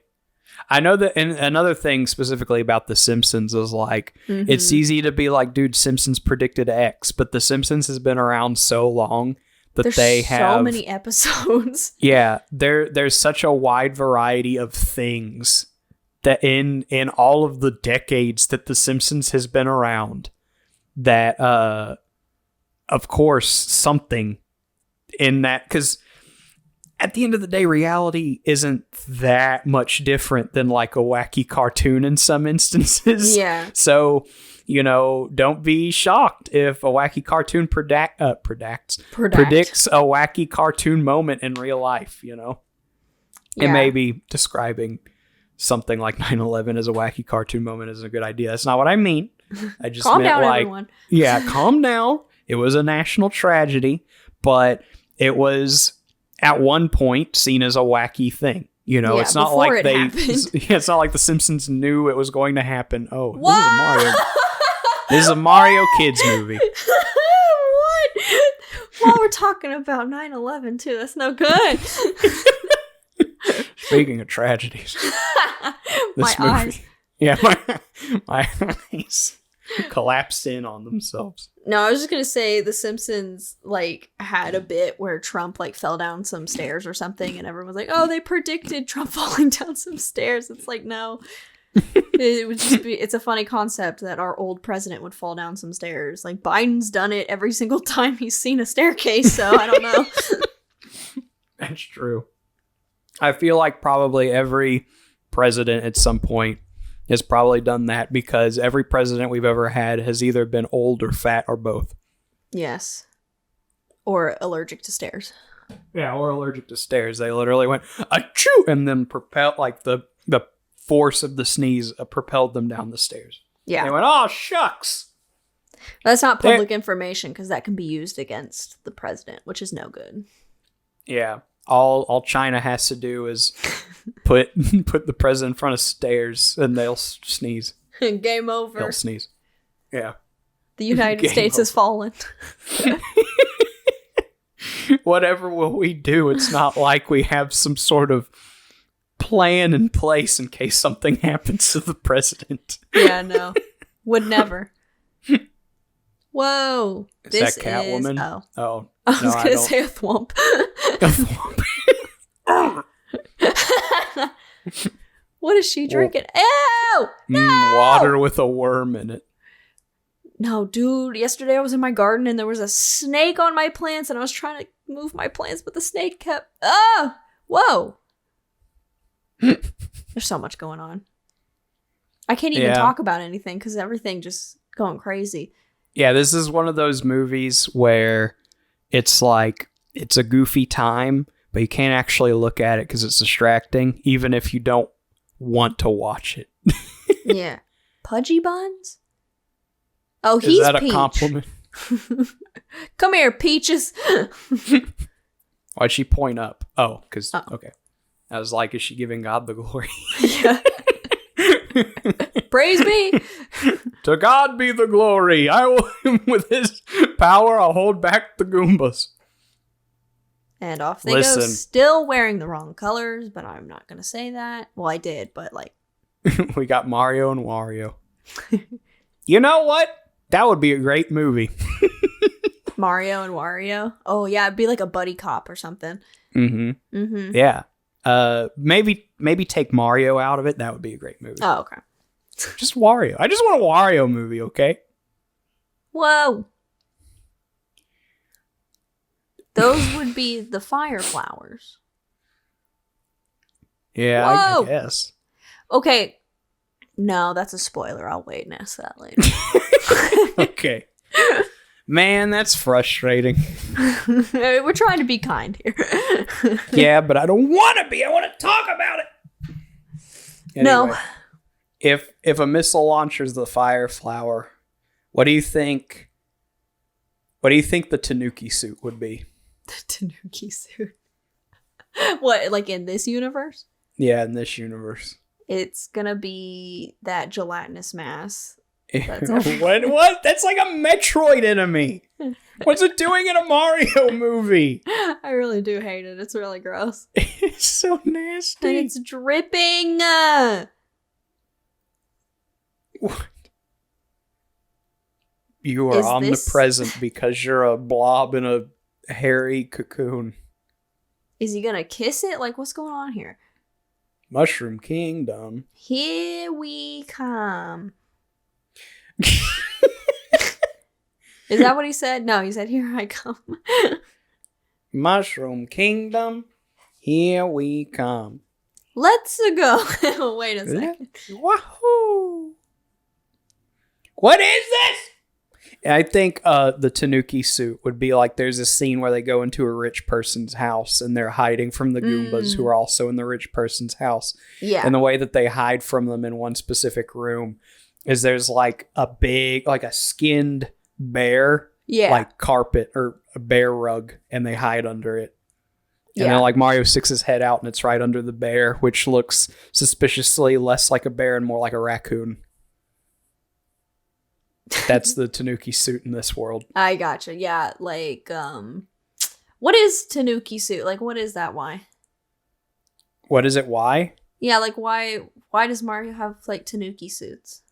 I know that, and another thing specifically about The Simpsons is like, it's easy to be like, dude, Simpsons predicted X, but The Simpsons has been around so long that There's they have so many episodes. Yeah, there's such a wide variety of things that in all of the decades that The Simpsons has been around, that of course something in that, because at the end of the day, reality isn't that much different than like a wacky cartoon in some instances. Yeah. So, don't be shocked if a wacky cartoon predicts a wacky cartoon moment in real life, It may be describing something like 9/11 as a wacky cartoon moment is a good idea. That's not what I mean. I just calm meant down, like, everyone. Yeah, calm down. It was a national tragedy, but it was at one point seen as a wacky thing. It's not like it's not like The Simpsons knew it was going to happen. Oh, this is a Mario Kids movie. What? While we're talking about 9/11 too, that's no good. Speaking of tragedies, this movie, eyes. Yeah, my eyes collapsed in on themselves. No, I was just gonna say The Simpsons had a bit where Trump fell down some stairs or something, and everyone was like, "Oh, they predicted Trump falling down some stairs." It's like, no, it would just be. It's a funny concept that our old president would fall down some stairs. Like Biden's done it every single time he's seen a staircase, so I don't know. That's true. I feel like probably every president at some point has probably done that, because every president we've ever had has either been old or fat or both. Yes. Or allergic to stairs. Yeah, or allergic to stairs. They literally went, achoo, and then propelled, the force of the sneeze propelled them down the stairs. Yeah. They went, oh, shucks. That's not public information, because that can be used against the president, which is no good. Yeah. All China has to do is put the president in front of stairs, and they'll sneeze. Game over. They'll sneeze. Yeah. The United States has fallen. Whatever will we do? It's not like we have some sort of plan in place in case something happens to the president. Yeah, no. Would never. Whoa. Is that Catwoman? Oh. I was going to say a thwomp. A thwomp. What is she drinking? Ew! No! Water with a worm in it. No, dude. Yesterday I was in my garden and there was a snake on my plants, and I was trying to move my plants, but the snake kept... Oh! Whoa! There's so much going on. I can't even talk about anything because everything just going crazy. Yeah, this is one of those movies where it's like, it's a goofy time, but you can't actually look at it because it's distracting, even if you don't want to watch it. Yeah. Pudgy Buns? Oh, he's Is that Peach. a compliment? Come here, Peaches. Why'd she point up? Oh, because, okay. I was like, is she giving God the glory? Yeah. Praise be. To God be the glory. I will, with his power, I'll hold back the Goombas. And off they go, still wearing the wrong colors, but I'm not going to say that. Well, I did, but we got Mario and Wario. You know what? That would be a great movie. Mario and Wario? Oh, yeah, it'd be like a buddy cop or something. Mm-hmm. Mm-hmm. Yeah. Maybe take Mario out of it. That would be a great movie. Oh, okay. Just Wario. I just want a Wario movie, okay? Whoa. Those would be the fire flowers. Yeah, I guess. Okay. No, that's a spoiler. I'll wait and ask that later. Okay. Man, that's frustrating. We're trying to be kind here. Yeah, but I don't want to be. I want to talk about it. Anyway, no. If a missile launches the fire flower, what do you think? What do you think the Tanuki suit would be? The Tanuki suit. What, like in this universe? Yeah, in this universe. It's gonna be that gelatinous mass. What? That's like a Metroid enemy. What's it doing in a Mario movie? I really do hate it. It's really gross. It's so nasty. And it's dripping. What? You are omnipresent because you're a blob in a hairy cocoon. Is he gonna kiss it? Like, what's going on here? Mushroom Kingdom. Here we come. Is that what he said? No, he said, here I come. Mushroom Kingdom. Here we come. Let's go. Wait a second. Wahoo! What is this? I think the Tanuki suit would be like there's a scene where they go into a rich person's house and they're hiding from the Goombas who are also in the rich person's house. Yeah. And the way that they hide from them in one specific room is there's like a big, like a skinned bear, like carpet or a bear rug, and they hide under it. And then like Mario sticks his head out and it's right under the bear, which looks suspiciously less like a bear and more like a raccoon. That's the Tanuki suit in this world. I gotcha. Yeah, like, what is Tanuki suit? Like, what is that? Why? What is it? Why? Yeah, like, why does Mario have, like, Tanuki suits?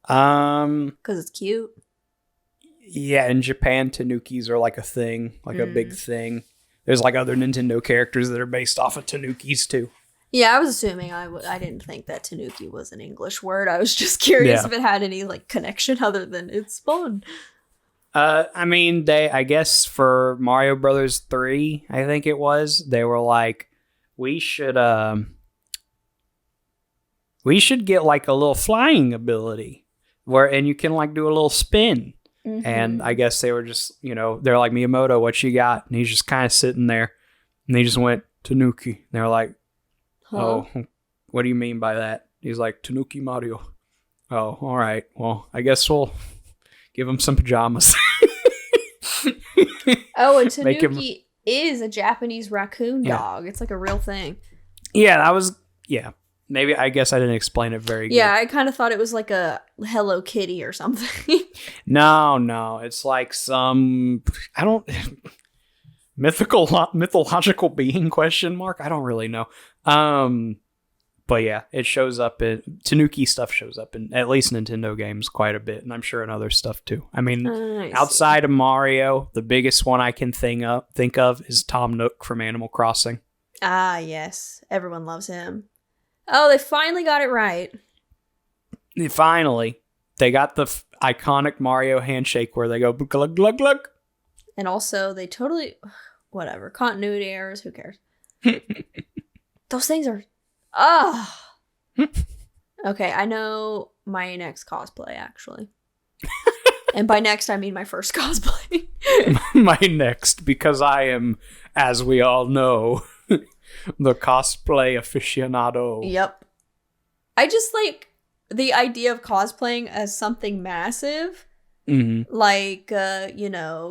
Because it's cute? Yeah, in Japan, Tanukis are, like, a thing. Like, a big thing. There's, like, other Nintendo characters that are based off of Tanukis, too. Yeah, I was assuming I didn't think that Tanuki was an English word. I was just curious if it had any like connection other than it's fun. I mean, I guess for Mario Brothers 3, I think it was, they were like, we should get like a little flying ability and you can like do a little spin. Mm-hmm. And I guess they were just, they're like, Miyamoto, what you got? And he's just kind of sitting there and they just went Tanuki. And they're like, oh, what do you mean by that? He's like, Tanuki Mario. Oh, all right. Well, I guess we'll give him some pajamas. Oh, and Tanuki is a Japanese raccoon dog. It's like a real thing. Yeah, maybe, I guess I didn't explain it very good. Yeah, I kind of thought it was like a Hello Kitty or something. No. It's like some, mythological being ? I don't really know. But yeah, it shows up in Tanuki stuff shows up in at least Nintendo games quite a bit, and I'm sure in other stuff too. I mean, outside of Mario, the biggest one I can think of is Tom Nook from Animal Crossing. Ah, yes, everyone loves him. Oh, they finally got it right. They got the iconic Mario handshake where they go glug glug glug. And also, they totally whatever continuity errors. Who cares? Those things are. Okay, I know my next cosplay, actually. And by next, I mean my first cosplay. My next, because I am, as we all know, the cosplay aficionado. Yep. I just like the idea of cosplaying as something massive. Mm-hmm. Like,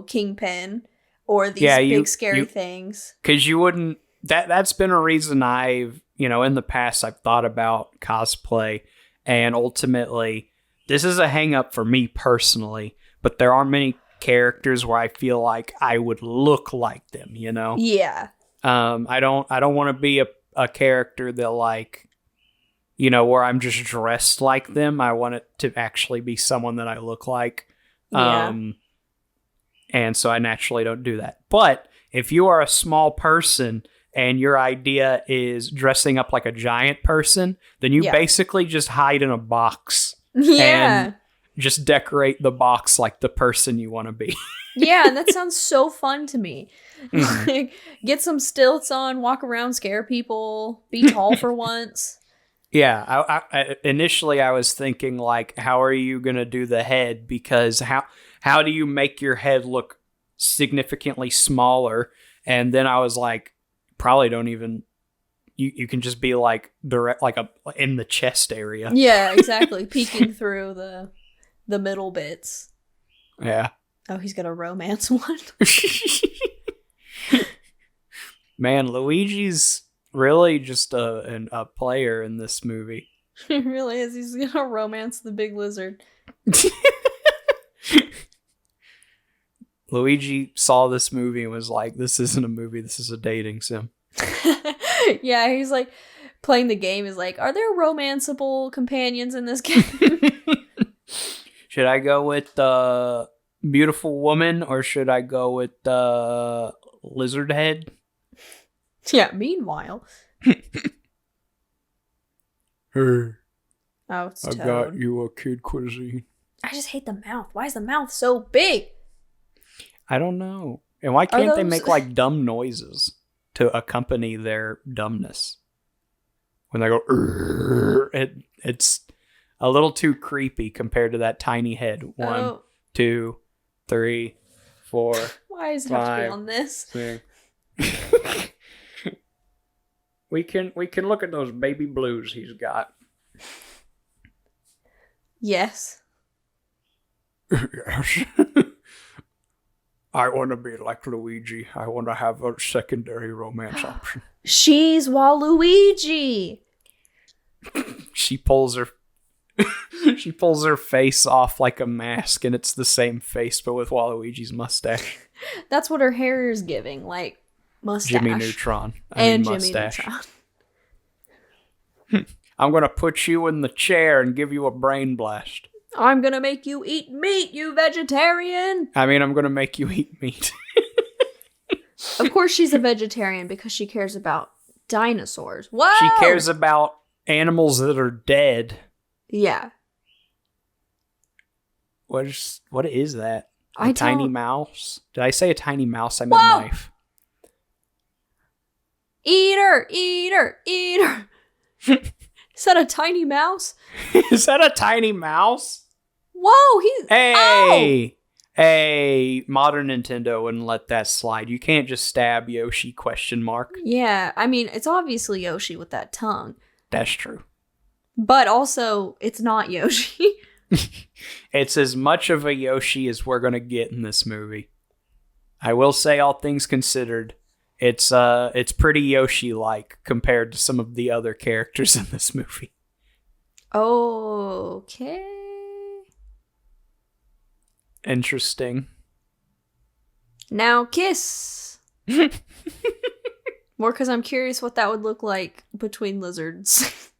Kingpin or these big scary things. Because you wouldn't. That's been a reason I've, in the past, I've thought about cosplay, and ultimately, this is a hang up for me personally, but there aren't many characters where I feel like I would look like them, Yeah. I don't want to be a character that like, where I'm just dressed like them. I want it to actually be someone that I look like. Yeah. And so I naturally don't do that. But if you are a small person and your idea is dressing up like a giant person, then you basically just hide in a box. Yeah. And just decorate the box like the person you want to be. Yeah, that sounds so fun to me. Mm-hmm. Like, get some stilts on, walk around, scare people, be tall for once. Yeah, I initially I was thinking like, how are you going to do the head? Because how do you make your head look significantly smaller? And then I was like, probably don't even. You can just be like direct, like in the chest area. Yeah, exactly, peeking through the middle bits. Yeah. Oh, he's gonna romance one. Man, Luigi's really just a player in this movie. He really is. He's gonna romance the big lizard. Luigi saw this movie and was like, this isn't a movie, this is a dating sim. Yeah, he's like playing the game is like, are there romanceable companions in this game? Should I go with beautiful woman, or should I go with lizard head? Yeah, meanwhile. Hey, Oh, it's I Toad. got you a kid cuisine. I just hate the mouth. Why is the mouth so big? I don't know. And why can't they those- make like dumb noises to accompany their dumbness? When they go, it's a little too creepy compared to that tiny head. 1, 2, 3, 4. Why does it have to be 5, on this? 6. We can look at those baby blues he's got. Yes. Yes. I want to be like Luigi. I want to have a secondary romance option. She's Waluigi. She pulls her face off like a mask, and it's the same face but with Waluigi's mustache. That's what her hair is giving, like mustache. Jimmy Neutron. Jimmy mustache. Neutron. I'm gonna put you in the chair and give you a brain blast. I'm gonna make you eat meat, you vegetarian. I'm gonna make you eat meat. Of course she's a vegetarian because she cares about dinosaurs. Whoa! She cares about animals that are dead. Yeah. What is that? I A tiny don't- mouse? Did I say a tiny mouse? I meant Whoa! knife. Eater! Is that a tiny mouse? Is that a tiny mouse? Whoa, he's... Hey! Hey, modern Nintendo wouldn't let that slide. You can't just stab Yoshi, ? Yeah, I mean, it's obviously Yoshi with that tongue. That's true. But also, it's not Yoshi. It's as much of a Yoshi as we're gonna get in this movie. I will say, all things considered, it's pretty Yoshi-like compared to some of the other characters in this movie. Okay. Interesting. Now kiss. More because I'm curious what that would look like between lizards.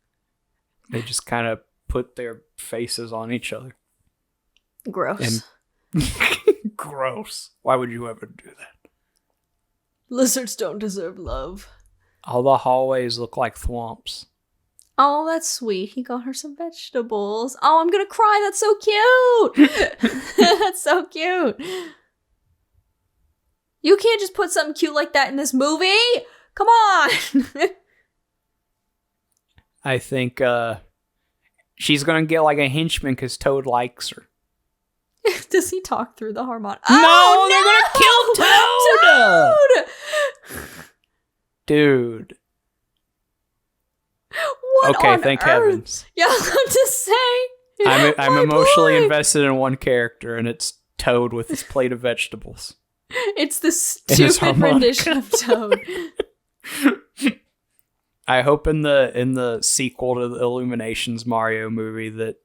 They just kind of put their faces on each other. Gross. And gross. Why would you ever do that? Lizards don't deserve love. All the hallways look like thwomps. Oh, that's sweet. He got her some vegetables. Oh, I'm gonna cry. That's so cute. That's so cute. You can't just put something cute like that in this movie. Come on. I think she's gonna get like a henchman because Toad likes her. Does he talk through the harmonic? No, they're gonna kill Toad! Toad! Dude. What Okay, on thank earth? heavens. Yeah, I was about to say. I'm My emotionally boy. invested in one character, and it's Toad with his plate of vegetables. It's the his stupid harmonica. rendition of Toad. I hope in the sequel to the Illuminations Mario movie that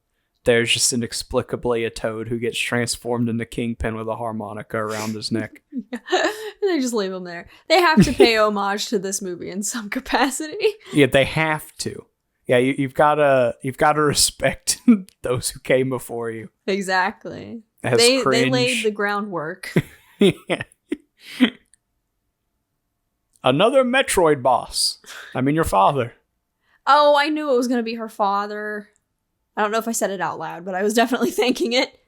there's just inexplicably a Toad who gets transformed into Kingpin with a harmonica around his neck. They just leave him there. They have to pay homage to this movie in some capacity. Yeah, they have to. Yeah, you've gotta respect those who came before you. Exactly. As They cringe. laid the groundwork. Yeah. Another Metroid boss. I mean, your father. Oh, I knew it was going to be her father. I don't know if I said it out loud, but I was definitely thinking it.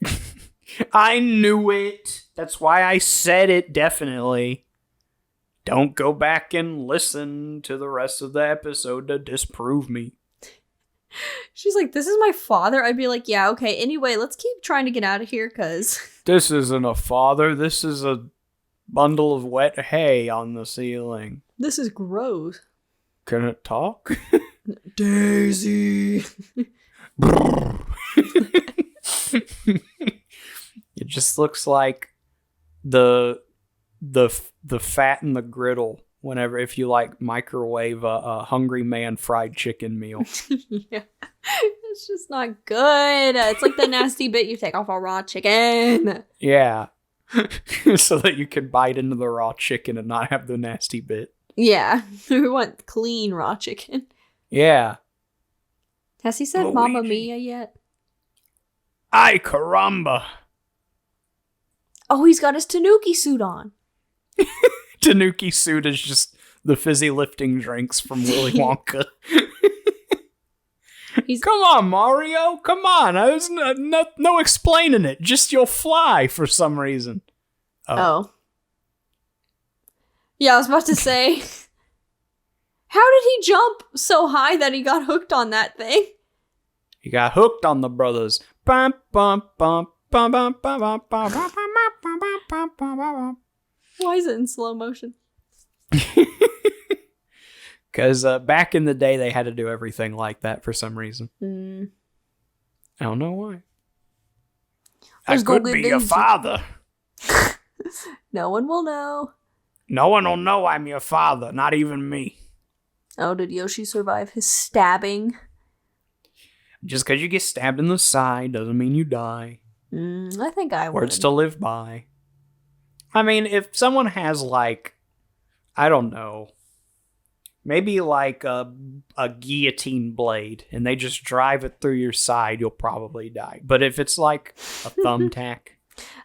I knew it. That's why I said it, definitely. Don't go back and listen to the rest of the episode to disprove me. She's like, this is my father? I'd be like, yeah, okay. Anyway, let's keep trying to get out of here, because... This isn't a father. This is a bundle of wet hay on the ceiling. This is gross. Can it talk? Daisy! It just looks like the fat in the griddle whenever if you like microwave a Hungry Man fried chicken meal. Yeah. It's just not good. It's like the nasty bit you take off a raw chicken. Yeah. So that you can bite into the raw chicken and not have the nasty bit. Yeah. We want clean raw chicken. Yeah. Has he said Luigi. Mamma Mia yet? Ay caramba. Oh, he's got his Tanuki suit on. Tanuki suit is just the fizzy lifting drinks from Willy Wonka. Come on, Mario. Come on. I was no explaining it. Just you'll fly for some reason. Oh. Yeah, I was about to say, how did he jump so high that he got hooked on that thing? He got hooked on the brothers. Bum, bum, bum, bum, bum, bum, bum, bum, bum, bum, bum, bum. Why is it in slow motion? Because back in the day, they had to do everything like that for some reason. I don't know why. I could be your father. No one will know. No one will know I'm your father, not even me. Oh, did Yoshi survive his stabbing? Just because you get stabbed in the side doesn't mean you die. I think I would. Words to live by. I mean, if someone has like, I don't know, maybe like a guillotine blade and they just drive it through your side, you'll probably die. But if it's like a thumbtack,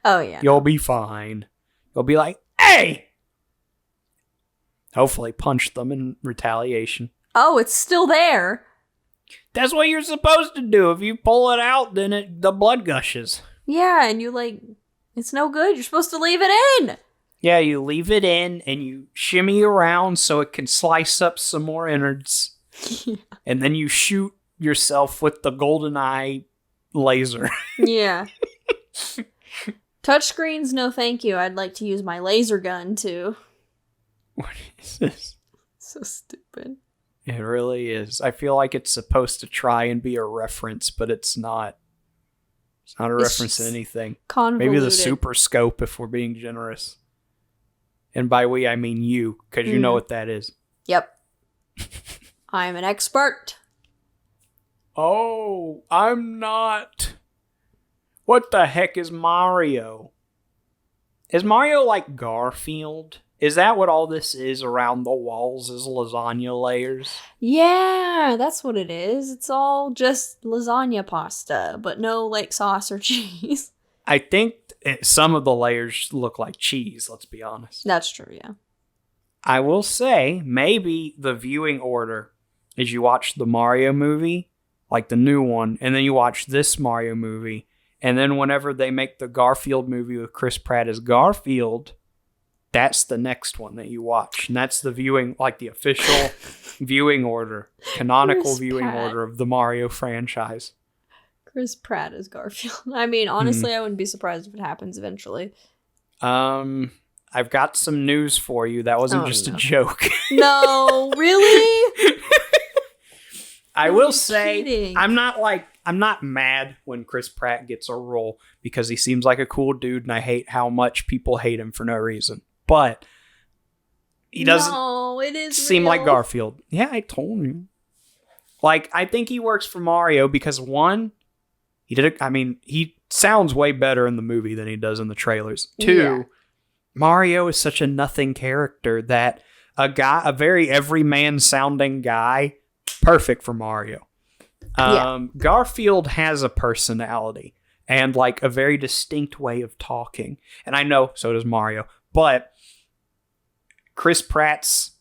oh yeah, you'll be fine. You'll be like, hey! Hopefully punch them in retaliation. Oh, it's still there. That's what you're supposed to do. If you pull it out, then the blood gushes. Yeah, and you it's no good. You're supposed to leave it in. Yeah, you leave it in and you shimmy around so it can slice up some more innards. Yeah. And then you shoot yourself with the GoldenEye laser. Yeah. Touchscreens, no thank you. I'd like to use my laser gun too. What is this? So stupid. It really is. I feel like it's supposed to try and be a reference, but it's not. It's not a reference to anything. Convoluted. Maybe the Super Scope, if we're being generous. And by we, I mean you, because you know what that is. Yep. I'm an expert. Oh, I'm not. What the heck is Mario? Is Mario like Garfield? Is that what all this is around the walls, is lasagna layers? Yeah, that's what it is. It's all just lasagna pasta, but no like sauce or cheese. I think some of the layers look like cheese, let's be honest. That's true, yeah. I will say, maybe the viewing order is you watch the Mario movie, like the new one, and then you watch this Mario movie, and then whenever they make the Garfield movie with Chris Pratt as Garfield, that's the next one that you watch. And that's the viewing, like the official viewing order, canonical Chris viewing Pratt. order of the Mario franchise. Chris Pratt as Garfield. I mean, honestly, I wouldn't be surprised if it happens eventually. I've got some news for you. That wasn't just a joke. No, really? I will say, kidding. I'm not mad when Chris Pratt gets a role because he seems like a cool dude and I hate how much people hate him for no reason. But he doesn't seem like Garfield. Yeah, I told you. Like, I think he works for Mario because one, he sounds way better in the movie than he does in the trailers. Two, Mario is such a nothing character that a very everyman sounding guy, perfect for Mario. Garfield has a personality and like a very distinct way of talking. And I know so does Mario, but Chris Pratt's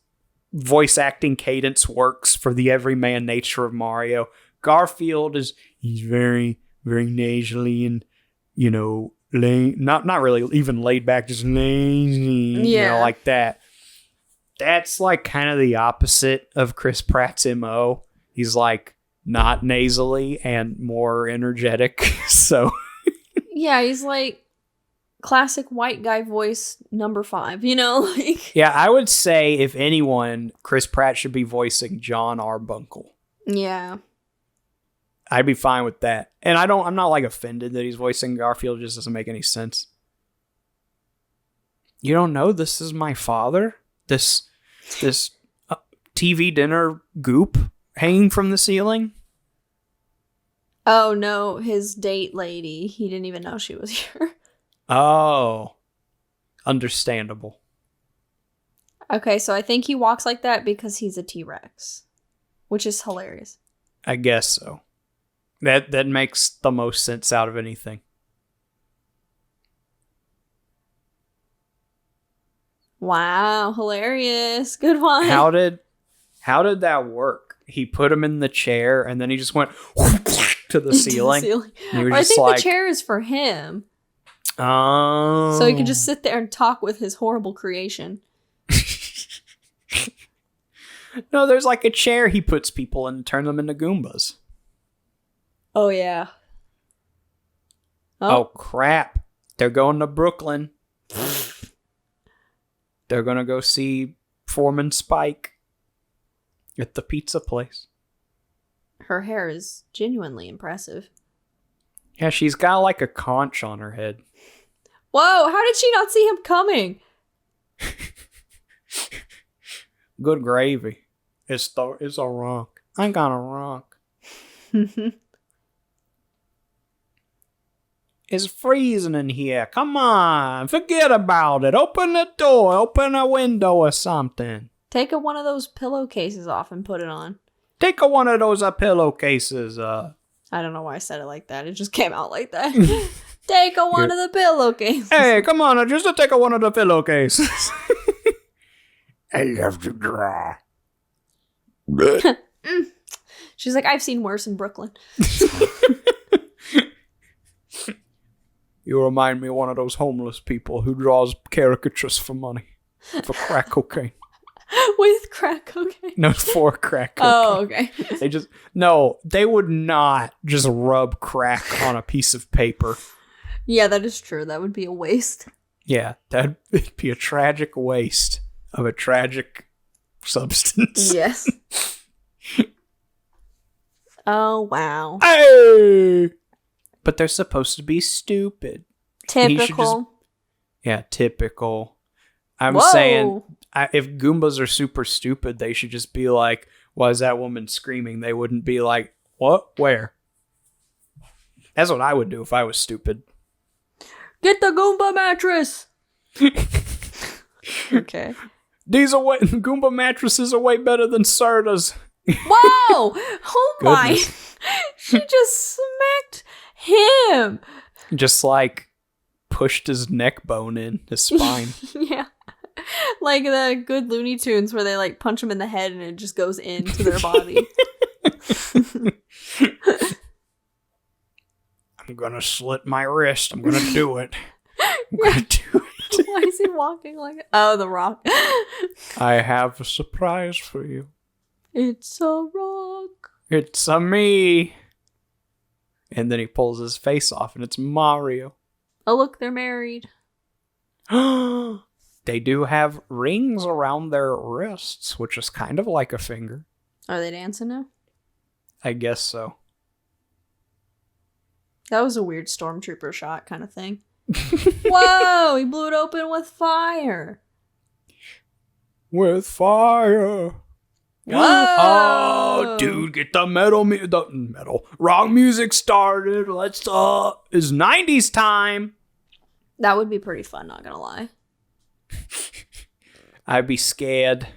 voice acting cadence works for the everyman nature of Mario. Garfield he's very, very nasally and, not really even laid back, just lazy, like that. That's like kind of the opposite of Chris Pratt's MO. He's like not nasally and more energetic. So yeah, he's like classic white guy voice number 5, like. Yeah, I would say if anyone, Chris Pratt should be voicing John Arbuncle. Yeah. I'd be fine with that. And I'm not like offended that he's voicing Garfield. It just doesn't make any sense. You don't know this is my father? This TV dinner goop hanging from the ceiling? Oh no, his date lady. He didn't even know she was here. Oh. Understandable. Okay, so I think he walks like that because he's a T-Rex, which is hilarious. I guess so. That makes the most sense out of anything. Wow, hilarious. Good one. How did that work? He put him in the chair and then he just went to the ceiling. And he was I just think like, the chair is for him. oh. So he can just sit there and talk with his horrible creation. No, there's like a chair he puts people in and turn them into Goombas. Oh, yeah. Oh, crap. They're going to Brooklyn. They're going to go see Foreman Spike at the pizza place. Her hair is genuinely impressive. Yeah, she's got like a conch on her head. Whoa, how did she not see him coming? Good gravy. It's a rock. I got a rock. It's freezing in here. Come on. Forget about it. Open the door. Open a window or something. Take one of those pillowcases off and put it on. Take one of those pillowcases. I don't know why I said it like that. It just came out like that. Take one of the pillowcases. Hey, come on. Just take one of the pillowcases. I love to draw. She's like, I've seen worse in Brooklyn. You remind me of one of those homeless people who draws caricatures for money. For crack cocaine. With crack cocaine? No, for crack cocaine. Oh, okay. They would not just rub crack on a piece of paper. Yeah, that is true. That would be a waste. Yeah, that'd be a tragic waste of a tragic substance. Yes. Oh, wow. Hey! But they're supposed to be stupid. Typical. Typical. I'm Whoa. saying, if Goombas are super stupid, they should just be like, why is that woman screaming? They wouldn't be like, what? Where? That's what I would do if I was stupid. Get the Goomba mattress! Okay. Goomba mattresses are way better than Serta's. Whoa! Oh my! She just smacked him. Just like pushed his neck bone in his spine. Yeah. Like the good Looney Tunes where they like punch him in the head and it just goes into their body. I'm gonna slit my wrist. I'm gonna do it. I'm gonna do it. Why is he walking like that? Oh, the rock. I have a surprise for you. It's a rock. It's a me. And then he pulls his face off and it's Mario. Oh, look, they're married. They do have rings around their wrists, which is kind of like a finger. Are they dancing now? I guess so. That was a weird stormtrooper shot kind of thing. Whoa, he blew it open with fire. With fire. Whoa! Oh, dude, get the metal rock music started. It's 90s time. That would be pretty fun, not gonna lie. I'd be scared.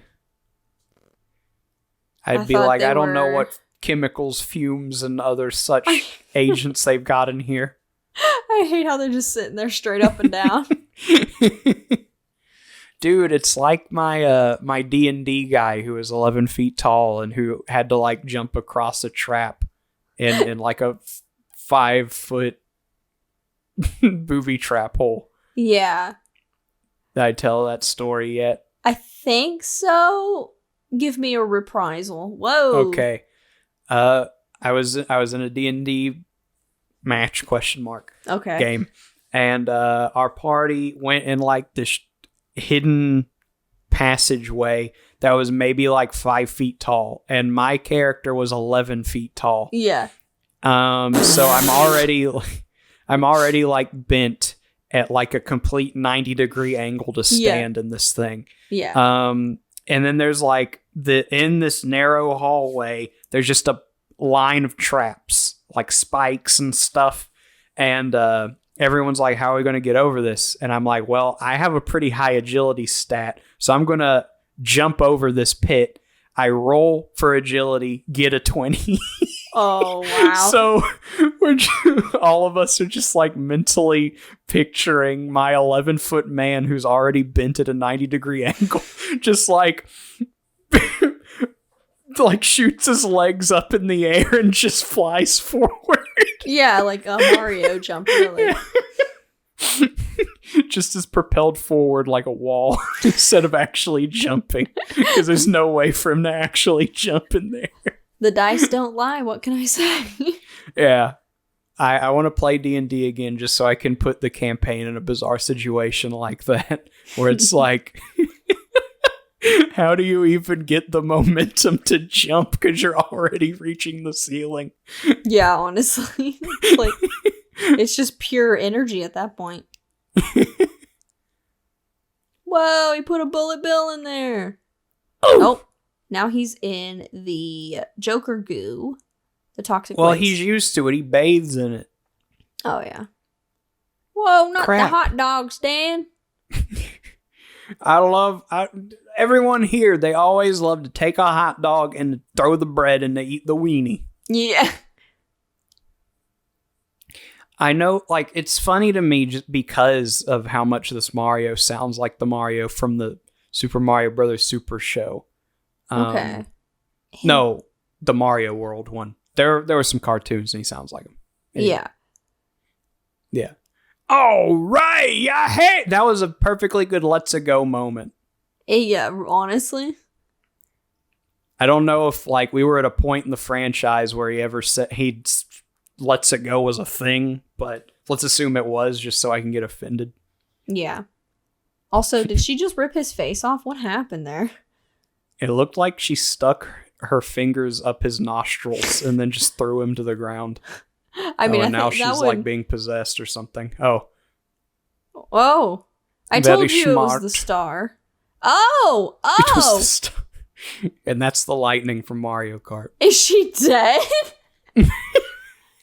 I'd be like, I don't know what chemicals, fumes, and other such agents they've got in here. I hate how they're just sitting there straight up and down. Dude, it's like my D&D guy who is 11 feet tall and who had to like jump across a trap in like a 5-foot booby trap hole. Yeah. Did I tell that story yet? I think so. Give me a reprisal. Whoa. Okay. I was in a D&D match ? Okay. Game, and our party went in like this hidden passageway that was maybe like 5 feet tall, and my character was 11 feet tall. Yeah. So I'm already like bent at like a complete 90-degree angle to stand in this thing. Yeah. And then there's like in this narrow hallway, there's just a line of traps, like spikes and stuff. And everyone's like, how are we going to get over this? And I'm like, well, I have a pretty high agility stat, so I'm going to jump over this pit. I roll for agility, get a 20. Oh, wow. So all of us are just like mentally picturing my 11-foot man who's already bent at a 90-degree angle, just like shoots his legs up in the air and just flies forward. Yeah, like a Mario jump, really. Just is propelled forward like a wall instead of actually jumping, because there's no way for him to actually jump in there. The dice don't lie, what can I say? Yeah. I want to play D&D again just so I can put the campaign in a bizarre situation like that, where it's like, how do you even get the momentum to jump because you're already reaching the ceiling? Yeah, honestly. It's just pure energy at that point. Whoa, he put a bullet bill in there. Oh, now he's in the Joker goo. The toxic waste. He's used to it. He bathes in it. Oh, yeah. Whoa, not Crap. the hot dog stand. Everyone here, they always love to take a hot dog and throw the bread and they eat the weenie. Yeah. I know, like, it's funny to me just because of how much this Mario sounds like the Mario from the Super Mario Brothers Super Show. Okay. No, the Mario World one. There were some cartoons and he sounds like him. Anyway. Yeah. All right. Yeah. Hey, that was a perfectly good "Let's go" moment. Yeah, honestly. I don't know if like we were at a point in the franchise where he ever said "Let's it go" was a thing, but let's assume it was just so I can get offended. Yeah. Also, did she just rip his face off? What happened there? It looked like she stuck her fingers up his nostrils and then just threw him to the ground. I mean, now she's like being possessed or something. Oh. I told you it was the star. Oh! It was the star. And that's the lightning from Mario Kart. Is she dead?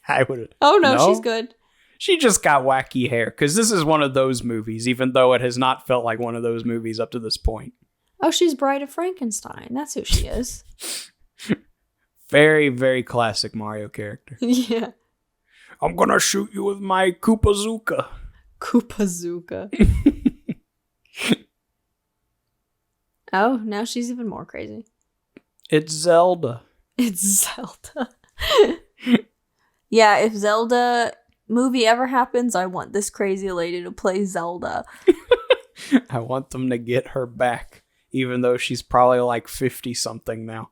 I would. Oh no, she's good. She just got wacky hair, because this is one of those movies, even though it has not felt like one of those movies up to this point. Oh, she's Bride of Frankenstein. That's who she is. Very, very classic Mario character. Yeah. I'm gonna shoot you with my Koopazuka. Koopazuka. Oh, now she's even more crazy. It's Zelda. It's Zelda. Yeah, if Zelda movie ever happens, I want this crazy lady to play Zelda. I want them to get her back, even though she's probably like 50-something now.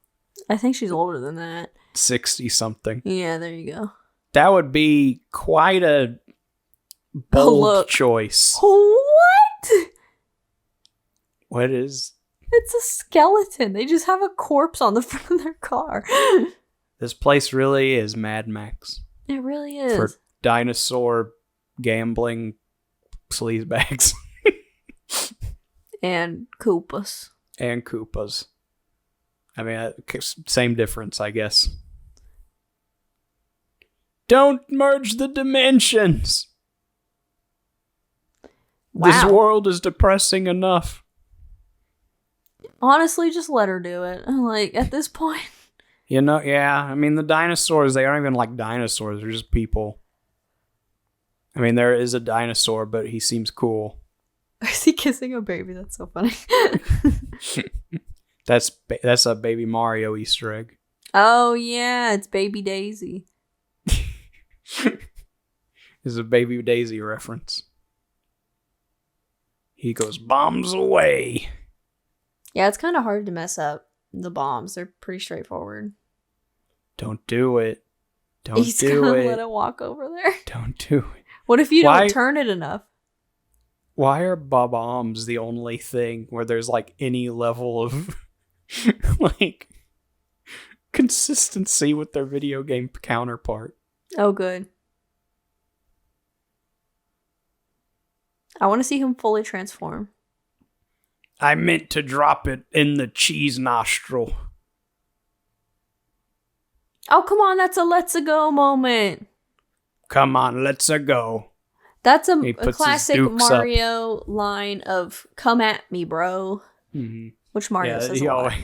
I think she's older than that. 60-something. Yeah, there you go. That would be quite a bold choice. What? What is? It's a skeleton. They just have a corpse on the front of their car. This place really is Mad Max. It really is. For dinosaur gambling sleazebags. And Koopas. And Koopas. I mean, same difference, I guess. Don't merge the dimensions. Wow. This world is depressing enough. Honestly, just let her do it. Like, at this point. You know, yeah. I mean, the dinosaurs, they aren't even like dinosaurs. They're just people. I mean, there is a dinosaur, but he seems cool. Is he kissing a baby? That's so funny. That's a Baby Mario Easter egg. Oh, yeah. It's Baby Daisy. Is a Baby Daisy reference. He goes, bombs away. Yeah, it's kind of hard to mess up the bombs. They're pretty straightforward. Don't do it. Don't He's do gonna it. let it walk over there. Don't do it. What if you don't turn it enough? Why are bombs the only thing where there's like any level of like consistency with their video game counterpart? Oh, good. I want to see him fully transform. I meant to drop it in the cheese nostril. Oh, come on. That's a let's go moment. Come on, let's go. That's a classic Mario line of "Come at me, bro." Mm-hmm. Which Mario says a lot.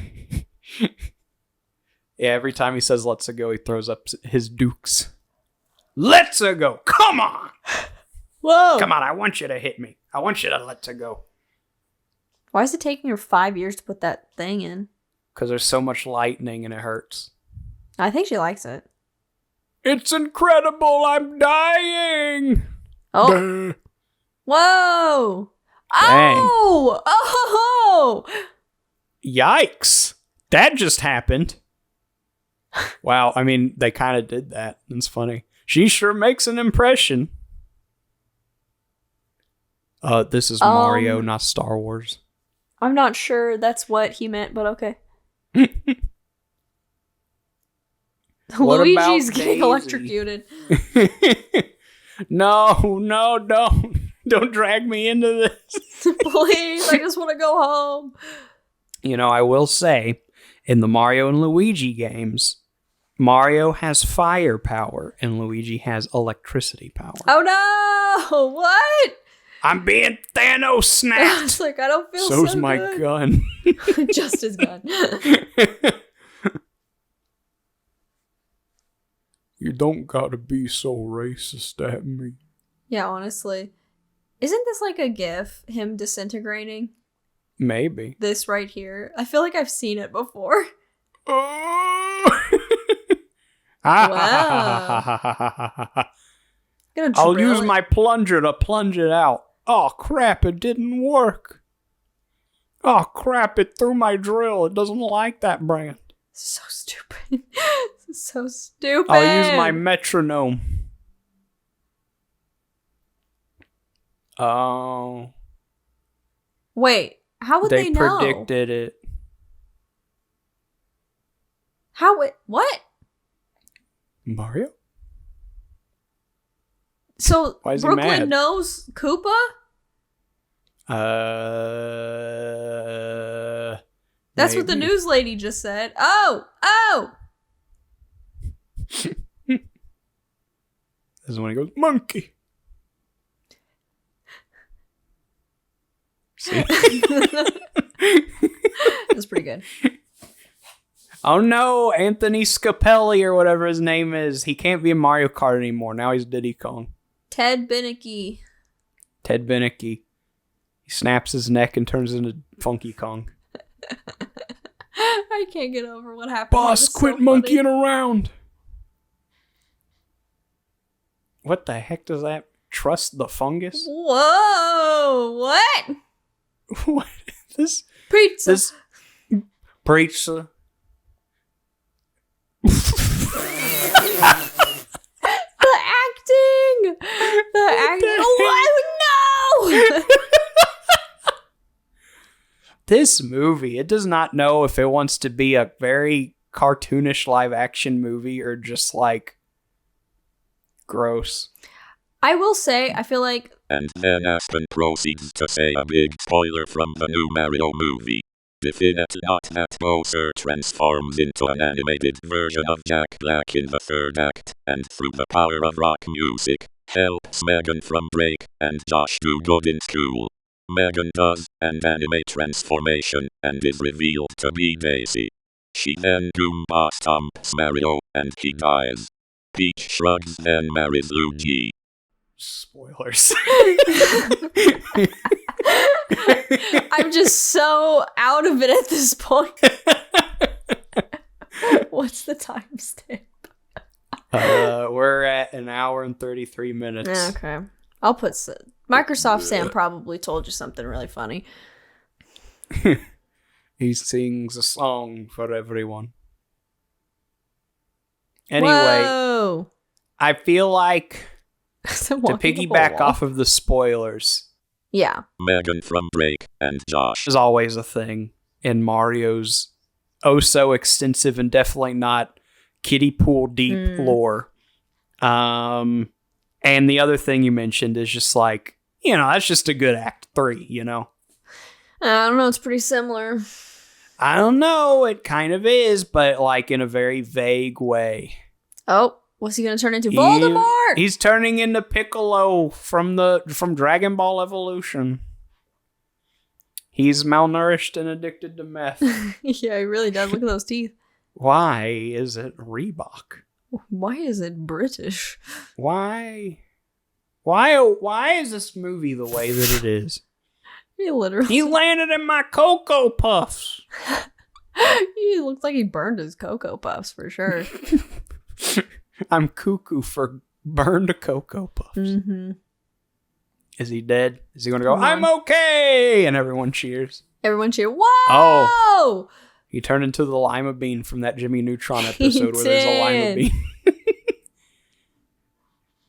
Yeah, every time he says "let's go," he throws up his dukes. Let's go! Come on! Whoa! Come on! I want you to hit me. I want you to let's go. Why is it taking her 5 years to put that thing in? Because there's so much lightning and it hurts. I think she likes it. It's incredible! I'm dying! Oh! Whoa! Dang. Oh! Oh! Yikes! That just happened. Wow, I mean, they kind of did that. It's funny. She sure makes an impression. This is Mario, not Star Wars. I'm not sure that's what he meant, but okay. Luigi's getting electrocuted. No, don't drag me into this. Please, I just want to go home. You know, I will say, in the Mario and Luigi games, Mario has fire power and Luigi has electricity power. Oh no! What? I'm being Thanos snapped. It's like, I don't feel So's so my good. gun. Just his gun. You don't gotta be so racist at me. Yeah, honestly. Isn't this like a GIF? Him disintegrating? Maybe. This right here. I feel like I've seen it before. Wow. I'll use my plunger to plunge it out. Oh crap, it didn't work. Oh crap, it threw my drill. It doesn't like that brand. So stupid. So stupid. I'll use my metronome. Oh. Wait, how would they know? They predicted it. How it? What? Mario? So Why is he Brooklyn mad? knows Koopa? That's what the maybe. news lady just said. Oh! This is when he goes, monkey. See? That's pretty good. Oh no, Anthony Scapelli or whatever his name is. He can't be in Mario Kart anymore. Now he's Diddy Kong. Ted Beneke. Ted Beneke. He snaps his neck and turns into Funky Kong. I can't get over what happened. Boss, quit monkeying around. What the heck does that? Trust the fungus? Whoa! What? What? This Pizza. This pizza. The acting. Oh no! This movie, it does not know if it wants to be a very cartoonish live action movie or just like gross. I will say, I feel like... And then Aspen proceeds to say a big spoiler from the new Mario movie. Definite not that Bowser transforms into an animated version of Jack Black in the third act, and through the power of rock music, helps Megan from Drake and Josh do good in school. Megan does an anime transformation and is revealed to be Daisy. She then Goomba stomps Mario and he dies. Peach shrugs then marries Luigi. Spoilers. I'm just so out of it at this point. What's the timestamp? We're at an hour and 33 minutes. Okay. I'll put... Microsoft Sam probably told you something really funny. He sings a song for everyone. Anyway, Whoa. I feel like To piggyback off of the spoilers. Yeah. Megan from Drake and Josh. Is always a thing in Mario's oh so extensive and definitely not kiddie pool deep lore. And the other thing you mentioned is just like, you know, that's just a good act 3, you know? I don't know, it's pretty similar. I don't know, it kind of is, but like in a very vague way. Oh, what's he gonna turn into? Voldemort! He's turning into Piccolo from Dragon Ball Evolution. He's malnourished and addicted to meth. Yeah, he really does. Look at those teeth. Why is it Reebok? Why is it British? Why is this movie the way that it is? He literally... He landed in my Cocoa Puffs. He looks like he burned his Cocoa Puffs for sure. I'm cuckoo for burned Cocoa Puffs. Mm-hmm. Is he dead? Is he going to go, I'm okay? And everyone cheers. Everyone cheer. Whoa! Oh. He turned into the Lima Bean from that Jimmy Neutron episode where there's a Lima Bean.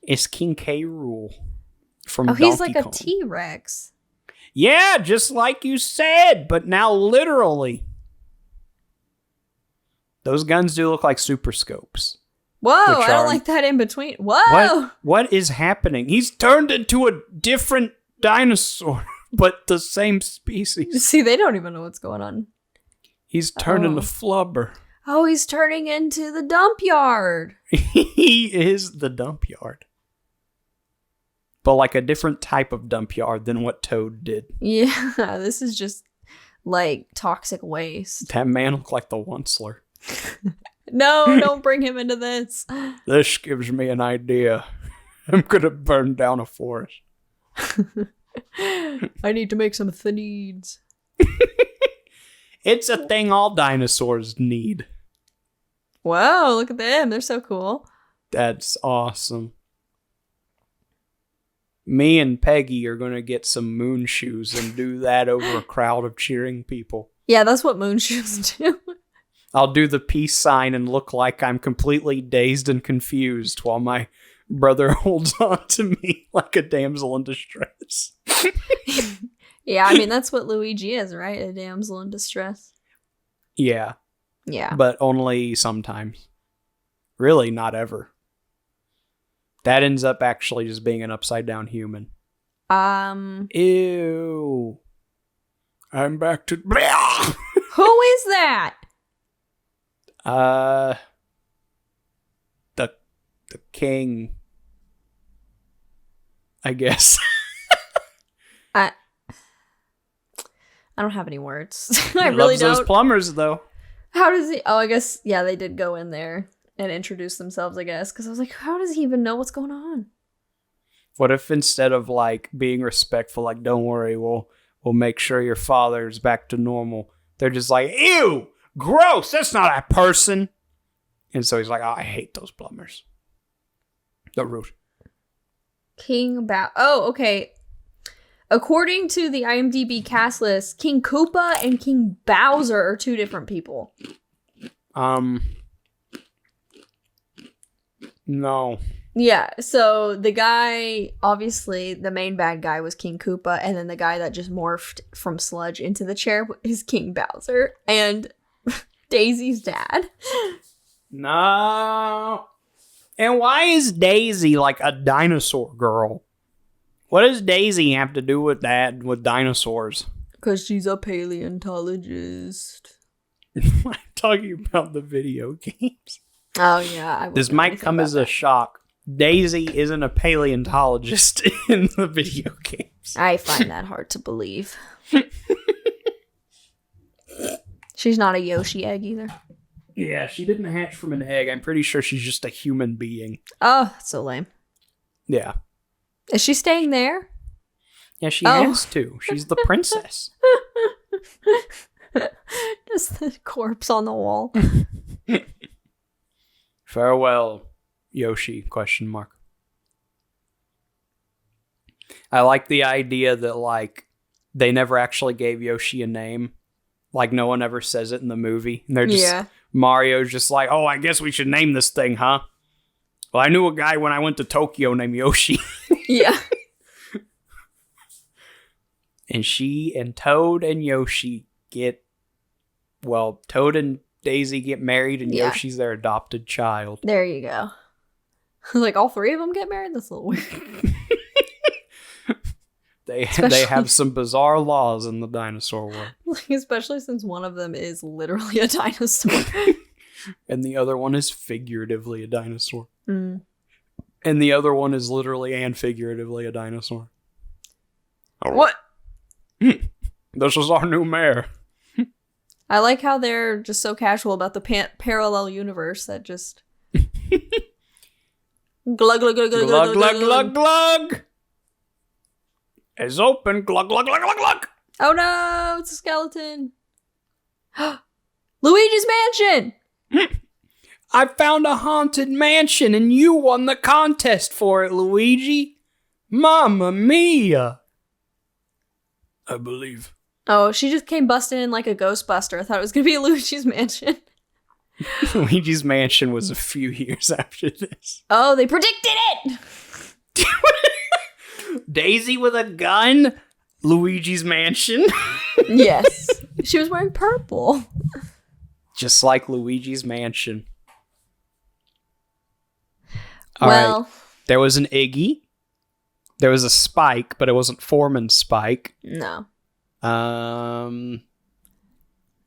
It's King K. Rool from Donkey he's like Kong. a T-Rex. Yeah, just like you said, but now literally. Those guns do look like super scopes. Whoa, I don't like that in between. Whoa! What is happening? He's turned into a different dinosaur, but the same species. See, they don't even know what's going on. He's turned into Flubber. Oh, he's turning into the dump yard. He is the dump yard. But like a different type of dump yard than what Toad did. Yeah, this is just like toxic waste. That man looked like the Onceler. No, don't bring him into this. This gives me an idea. I'm gonna burn down a forest. I need to make some thneeds. It's a thing all dinosaurs need. Wow, look at them. They're so cool. That's awesome. Me and Peggy are gonna get some moon shoes and do that over a crowd of cheering people. Yeah, that's what moon shoes do. I'll do the peace sign and look like I'm completely dazed and confused while my brother holds on to me like a damsel in distress. Yeah, I mean, that's what Luigi is, right? A damsel in distress. Yeah. Yeah. But only sometimes. Really, not ever. That ends up actually just being an upside down human. Ew. I'm back to... Who is that? The king, I guess. I don't have any words. I He really loves don't. those plumbers, though. How does he? Oh, I guess yeah, they did go in there and introduce themselves. I guess because I was like, how does he even know what's going on? What if instead of like being respectful, like don't worry, we'll make sure your father's back to normal. They're just like, ew, gross. That's not a person. And so he's like, oh, I hate those plumbers. The root. King Bow. Oh, okay. According to the IMDb cast list, King Koopa and King Bowser are two different people. No. Yeah, so the guy, obviously, the main bad guy was King Koopa, and then the guy that just morphed from sludge into the chair is King Bowser, and Daisy's dad. No. And why is Daisy like a dinosaur girl? What does Daisy have to do with that, with dinosaurs? Because she's a paleontologist. I'm talking about the video games. Oh, yeah. This might come as a shock. Daisy isn't a paleontologist in the video games. I find that hard to believe. She's not a Yoshi egg either. Yeah, she didn't hatch from an egg. I'm pretty sure she's just a human being. Oh, that's so lame. Yeah. Is she staying there? Yeah, she has to. She's the princess. Just the corpse on the wall. Farewell, Yoshi, ? I like the idea that, like, they never actually gave Yoshi a name. Like, no one ever says it in the movie. And they're just, Mario's just like, oh, I guess we should name this thing, huh? Well, I knew a guy when I went to Tokyo named Yoshi. Yeah. And she and Toad and Yoshi Toad and Daisy get married, and Yoshi's their adopted child. There you go. Like, all three of them get married? That's a little weird. They have some bizarre laws in the dinosaur world. Like, especially since one of them is literally a dinosaur. And the other one is figuratively a dinosaur. Mm. And the other one is literally and figuratively a dinosaur. What? This is our new mayor. I like how they're just so casual about the parallel universe that just... glug, glug, glug, glug, Glug, glug, glug, glug. It's open. Glug, glug, glug, glug, glug. Oh no, it's a skeleton. Luigi's Mansion! I found a haunted mansion and you won the contest for it, Luigi. Mamma mia. I believe. Oh, she just came busting in like a Ghostbuster. I thought it was going to be Luigi's Mansion. Luigi's Mansion was a few years after this. Oh, they predicted it! Daisy with a gun? Luigi's Mansion? Yes. She was wearing purple. Just like Luigi's Mansion. All well, right. There was an Iggy. There was a Spike, but it wasn't Foreman Spike. no.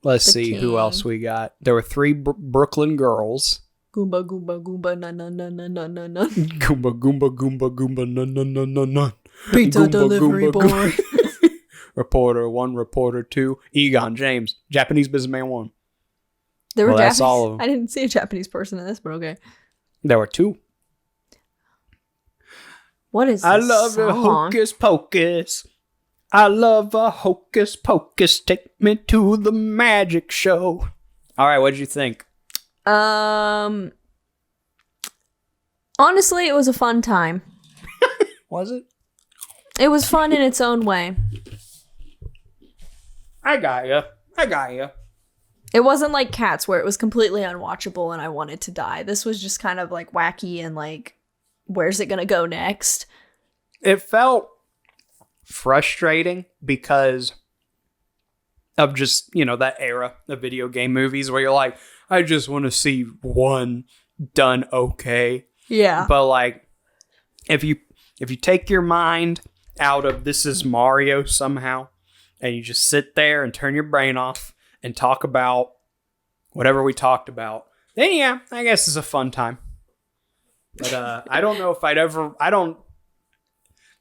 Let's The see king. who else we got. There were 3 Brooklyn girls. Goomba, goomba, goomba, na na na na na na na. Goomba, goomba, goomba, goomba, nun, nun, nun, nun, nun. Pizza Goomba, delivery goomba, boy. goomba. Reporter 1, Reporter 2. Egon James, Japanese businessman 1. There were Well, that's Japanese. all of them. I didn't see a Japanese person in this, but okay. There were 2. What is this I love song? a hocus pocus. I love a hocus pocus. Take me to the magic show. All right, what did you think? Honestly, it was a fun time. Was it? It was fun in its own way. I got you. It wasn't like Cats where it was completely unwatchable and I wanted to die. This was just kind of like wacky and like, where's it gonna go next? It felt frustrating because of just, that era of video game movies where you're like, I just want to see one done okay. Yeah. But like, if you take your mind out of this is Mario somehow, and you just sit there and turn your brain off and talk about whatever we talked about, then yeah, I guess it's a fun time. But I don't know if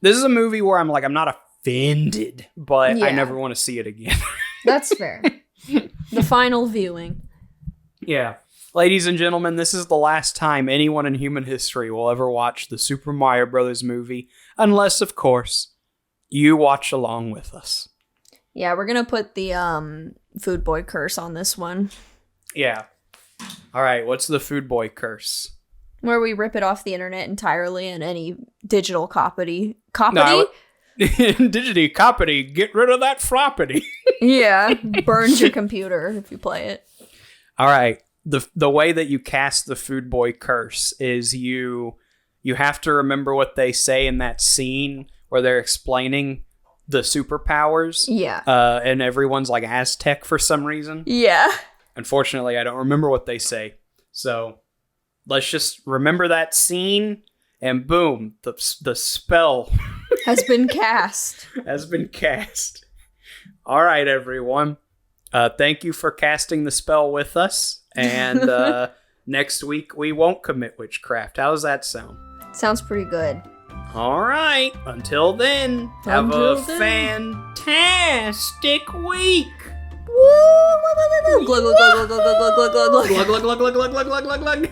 this is a movie where I'm not offended, but I Yeah. never want to see it again. That's fair. The final viewing. Yeah. Ladies and gentlemen, this is the last time anyone in human history will ever watch the Super Mario Brothers movie, unless, of course, you watch along with us. Yeah, we're gonna put the Food Boy curse on this one. Yeah. All right, what's the Food Boy curse? Where we rip it off the internet entirely and any digital copy. No, Digity, copity, get rid of that floppity. Yeah, burns your computer if you play it. All right. The way that you cast the Food Boy curse is you have to remember what they say in that scene where they're explaining the superpowers. Yeah. And everyone's like Aztec for some reason. Yeah. Unfortunately, I don't remember what they say. So let's just remember that scene and boom, the spell Has been cast. has been cast. All right, everyone. Thank you for casting the spell with us. And next week, we won't commit witchcraft. How does that sound? Sounds pretty good. All right. Until then, have a fantastic week. Woo! Glug, glug, glug, glug, glug, glug, glug, glug, glug. Glug, glug, glug, glug, glug, glug, glug, glug.